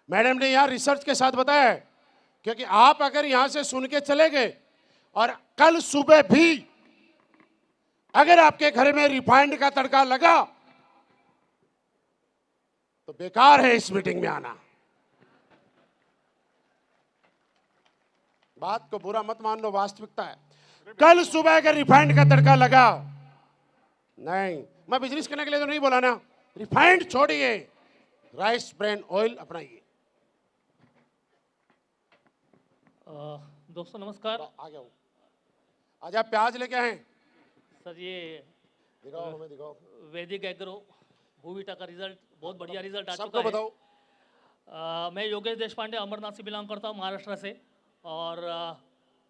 मैडम ने यहाँ रिसर्च के साथ बताया है, क्योंकि आप अगर यहाँ से सुन के चले गए और कल सुबह भी अगर आपके घर में रिफाइंड का तड़का लगा तो बेकार है इस मीटिंग में आना। बात को बुरा मत मान लो, वास्तविकता है। कल सुबह अगर रिफाइंड का तड़का लगा, नहीं, मैं बिजनेस करने के लिए तो नहीं बोला ना, रिफाइंड छोड़िए, राइस ब्रांड ऑयल अपनाइए। दोस्तों नमस्कार। आ गया हूं। आज आप प्याज लेके आए? सर ये दिखाओ, हमें दिखाओ। वैदिक एग्रो भूविटा का रिजल्ट बहुत बढ़िया रिजल्ट आ सबको चुका है। बताओ। मैं योगेश देशपांडे अमरनाथ से बिलोंग करता हूँ, महाराष्ट्र से। और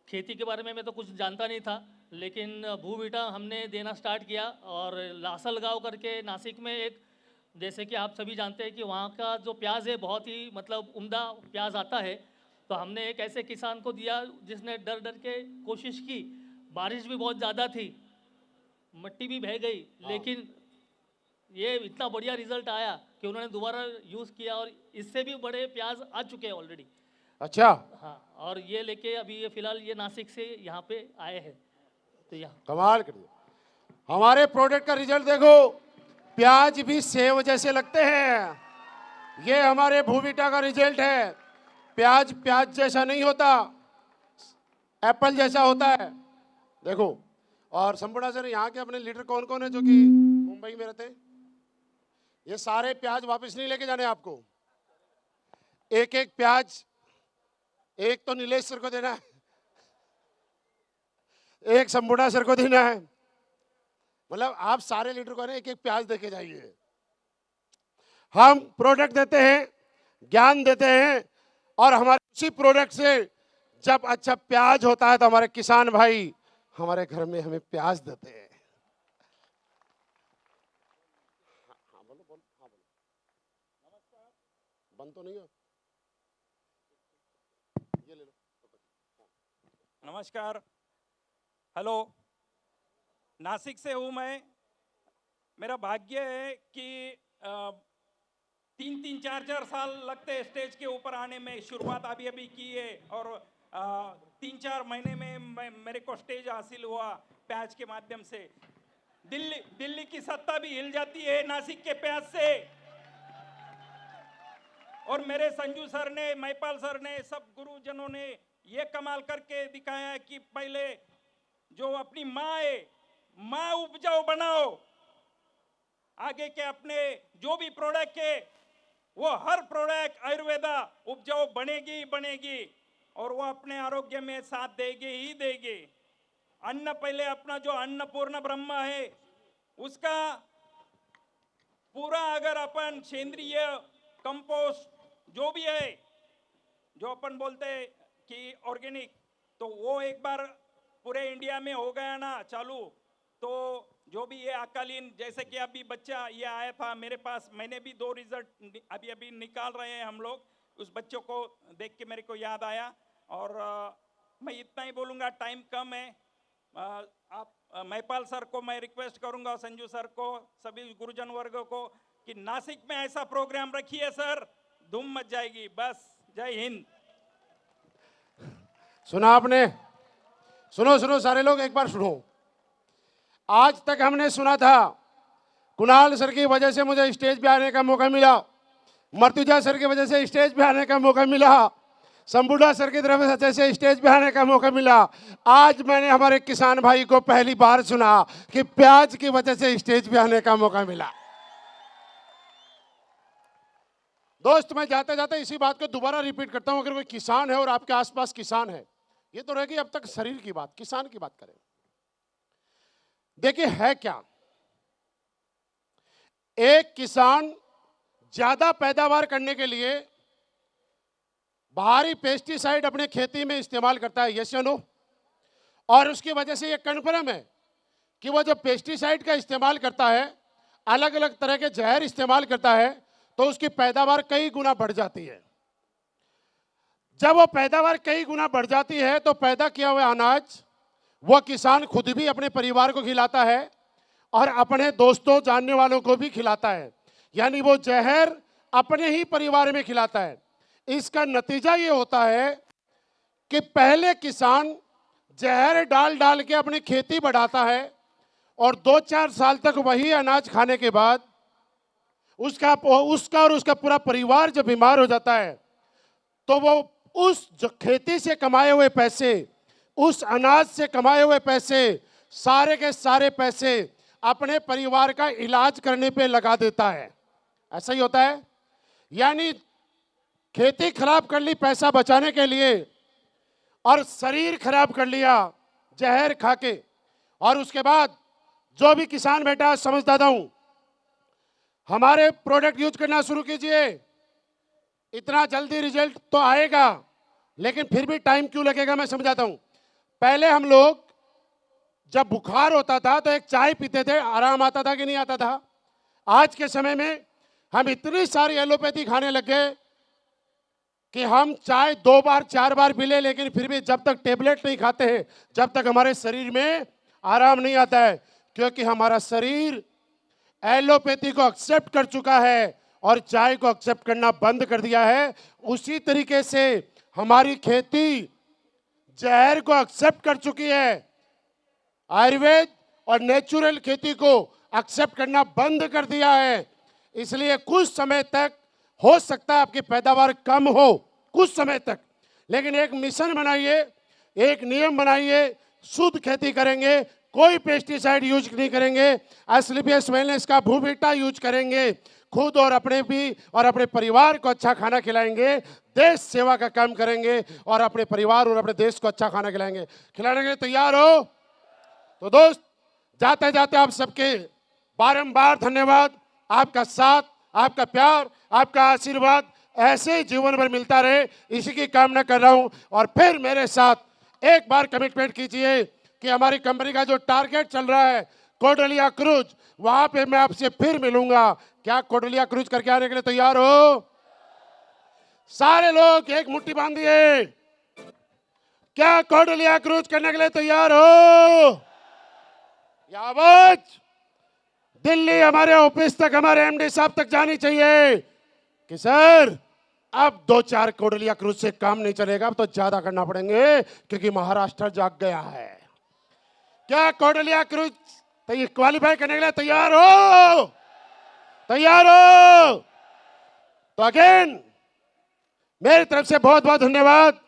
खेती के बारे में मैं तो कुछ जानता नहीं था, लेकिन भूविटा हमने देना स्टार्ट किया। और लासलगांव करके नासिक में एक, जैसे कि आप सभी जानते हैं कि वहाँ का जो प्याज है बहुत ही मतलब उम्दा प्याज आता है। तो हमने एक ऐसे किसान को दिया जिसने डर डर के कोशिश की। बारिश भी बहुत ज़्यादा थी, मिट्टी भी बह गई, लेकिन ये इतना बढ़िया रिजल्ट आया कि उन्होंने दोबारा यूज़ किया और इससे भी बड़े प्याज आ चुके हैं ऑलरेडी। अच्छा, हाँ, और ये लेके अभी ये फिलहाल ये नासिक से यहाँ पे आए हैं। तो यहाँ कमाल कर दिया। हमारे प्रोडक्ट का रिजल्ट देखो, प्याज भी सेव जैसे लगते हैं। ये हमारे भूविटा का रिजल्ट है। प्याज प्याज जैसा नहीं होता, एप्पल जैसा होता है। देखो, और संपूर्ण सर, यहाँ के अपने लीडर कौन कौन है जो कि मुंबई में रहते हैं? ये सारे प्याज वापस नहीं लेके जाने आपको। एक एक प्याज, एक तो नीलेश सर को देना है, एक संपूर्ण सर को देना है। मतलब आप सारे लीडर को एक एक प्याज देके जाइए। हम प्रोडक्ट देते हैं, ज्ञान देते हैं, और हमारे उसी प्रोडक्ट से जब अच्छा प्याज होता है तो हमारे किसान भाई हमारे घर में हमें प्याज देते हैं। हाँ बोलो बोलो, हाँ बोलो। बंद तो नहीं हो? ये ले लो। नमस्कार, हेलो, नासिक से हूँ मैं। मेरा भाग्य है कि 3-4 साल लगते हैं स्टेज के ऊपर आने में। शुरुआत अभी अभी की है और 3-4 महीने में मेरे को स्टेज हासिल हुआ प्याज के माध्यम से। दिल्ली की सत्ता भी हिल जाती है नासिक के प्याज से। और मेरे संजू सर ने, महिपाल सर ने, सब गुरुजनों ने ये कमाल करके दिखाया है कि पहले जो अपनी माँ है, माँ उपजाऊ बनाओ। आगे के अपने जो भी प्रोडक्ट है वो हर प्रोडक्ट आयुर्वेदा उपजाऊ बनेगी ही बनेगी, और वो अपने आरोग्य में साथ देगी ही देगी। अन्न पहले अपना जो अन्नपूर्ण ब्रह्म है उसका पूरा अगर अपन सेंद्रीय कंपोस्ट जो भी है, जो अपन बोलते हैं कि ऑर्गेनिक, तो वो एक बार पूरे इंडिया में हो गया ना चालू, तो जो भी ये अकालीन, जैसे कि अभी बच्चा ये आया था मेरे पास, मैंने भी 2 रिजल्ट अभी निकाल रहे हैं हम लोग। उस बच्चों को देख के मेरे को याद आया। और मैं इतना ही बोलूँगा, टाइम कम है। आप महिपाल सर को मैं रिक्वेस्ट करूँगा, संजू सर को, सभी गुरुजन वर्ग को, कि नासिक में ऐसा प्रोग्राम रखिए सर, धूम मच जाएगी। बस, जय हिंद। सुना आपने? सुनो सुनो सारे लोग, एक बार सुनो। आज तक हमने सुना था कुणाल सर की वजह से मुझे स्टेज पे आने का मौका मिला, मर्तुजा सर की वजह से स्टेज पे आने का मौका मिला, संबुडा सर की तरफ से स्टेज पे आने का मौका मिला। आज मैंने हमारे किसान भाई को पहली बार सुना कि प्याज की वजह से स्टेज पे आने का मौका मिला। दोस्त, मैं जाते जाते इसी बात को दोबारा रिपीट करता हूं। अगर कोई किसान है और आपके आसपास किसान है, ये तो रह गई अब तक शरीर की बात, किसान की बात करें। देखिए है क्या, एक किसान ज्यादा पैदावार करने के लिए बाहरी पेस्टिसाइड अपने खेती में इस्तेमाल करता है, यस या नो? और उसकी वजह से ये कन्फर्म है कि वो जब पेस्टिसाइड का इस्तेमाल करता है अलग अलग तरह के जहर इस्तेमाल करता है तो उसकी पैदावार कई गुना बढ़ जाती है। जब वो पैदावार कई गुना बढ़ जाती है तो पैदा किया हुआ अनाज वो किसान खुद भी अपने परिवार को खिलाता है और अपने दोस्तों जानने वालों को भी खिलाता है, यानी वो जहर अपने ही परिवार में खिलाता है। इसका नतीजा ये होता है कि पहले किसान जहर डाल डाल के अपनी खेती बढ़ाता है और 2-4 साल तक वही अनाज खाने के बाद उसका और उसका पूरा परिवार जब बीमार हो जाता है तो वो उस जो खेती से कमाए हुए पैसे, उस अनाज से कमाए हुए पैसे, सारे के सारे पैसे अपने परिवार का इलाज करने पे लगा देता है। ऐसा ही होता है, यानी खेती खराब कर ली पैसा बचाने के लिए और शरीर खराब कर लिया जहर खा के। और उसके बाद जो भी किसान बेटा समझदाता हूं, हमारे प्रोडक्ट यूज करना शुरू कीजिए। इतना जल्दी रिजल्ट तो आएगा, लेकिन फिर भी टाइम क्यों लगेगा मैं समझाता हूं। पहले हम लोग जब बुखार होता था तो एक चाय पीते थे, आराम आता था कि नहीं आता था। आज के समय में हम इतनी सारी एलोपैथी खाने लग गए कि हम चाय 2 बार 4 बार पी ले, लेकिन फिर भी जब तक टेबलेट नहीं खाते हैं जब तक हमारे शरीर में आराम नहीं आता है, क्योंकि हमारा शरीर एलोपैथी को एक्सेप्ट कर चुका है और चाय को एक्सेप्ट करना बंद कर दिया है। उसी तरीके से हमारी खेती जहर को एक्सेप्ट कर चुकी है, आयुर्वेद और नेचुरल खेती को एक्सेप्ट करना बंद कर दिया है। इसलिए कुछ समय तक हो सकता है आपकी पैदावार कम हो, कुछ समय तक, लेकिन एक मिशन बनाइए, एक नियम बनाइए, शुद्ध खेती करेंगे, कोई पेस्टिसाइड यूज नहीं करेंगे, एसलीपीएस वेलनेस का भूबीटा यूज करेंगे, खुद और अपने भी और अपने परिवार को अच्छा खाना खिलाएंगे, देश सेवा का काम करेंगे और अपने परिवार और अपने देश को अच्छा खाना खिलाएंगे। खिलाने के लिए तैयार हो? तो दोस्त, जाते जाते आप सबके बारंबार धन्यवाद। आपका साथ, आपका प्यार, आपका आशीर्वाद ऐसे ही जीवन भर मिलता रहे, इसी की कामना कर रहा हूं। और फिर मेरे साथ एक बार कमिटमेंट कीजिए कि हमारी कंपनी का जो टारगेट चल रहा है कोडलिया क्रूज, वहां पे मैं आपसे फिर मिलूंगा। क्या कोडलिया क्रूज करके आने के लिए तैयार हो? सारे लोग एक मुट्ठी बांधिए। क्या कोडलिया क्रूज करने के लिए तैयार हो? ये आवाज दिल्ली हमारे ऑफिस तक, हमारे एमडी साहब तक जानी चाहिए कि सर अब 2-4 कोडलिया क्रूज से काम नहीं चलेगा, अब तो ज्यादा करना पड़ेंगे क्योंकि महाराष्ट्र जाग गया है। क्या कोडलिया क्रूज तो ये क्वालिफाई करने के लिए तैयार हो? तैयार हो? तो अगेन मेरी तरफ से बहुत बहुत धन्यवाद।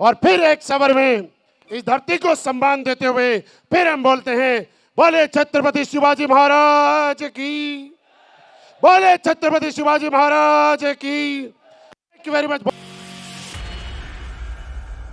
और फिर एक सवर में इस धरती को सम्मान देते हुए फिर हम बोलते हैं, बोले छत्रपति शिवाजी महाराज की, बोले छत्रपति शिवाजी महाराज की। Thank you very much.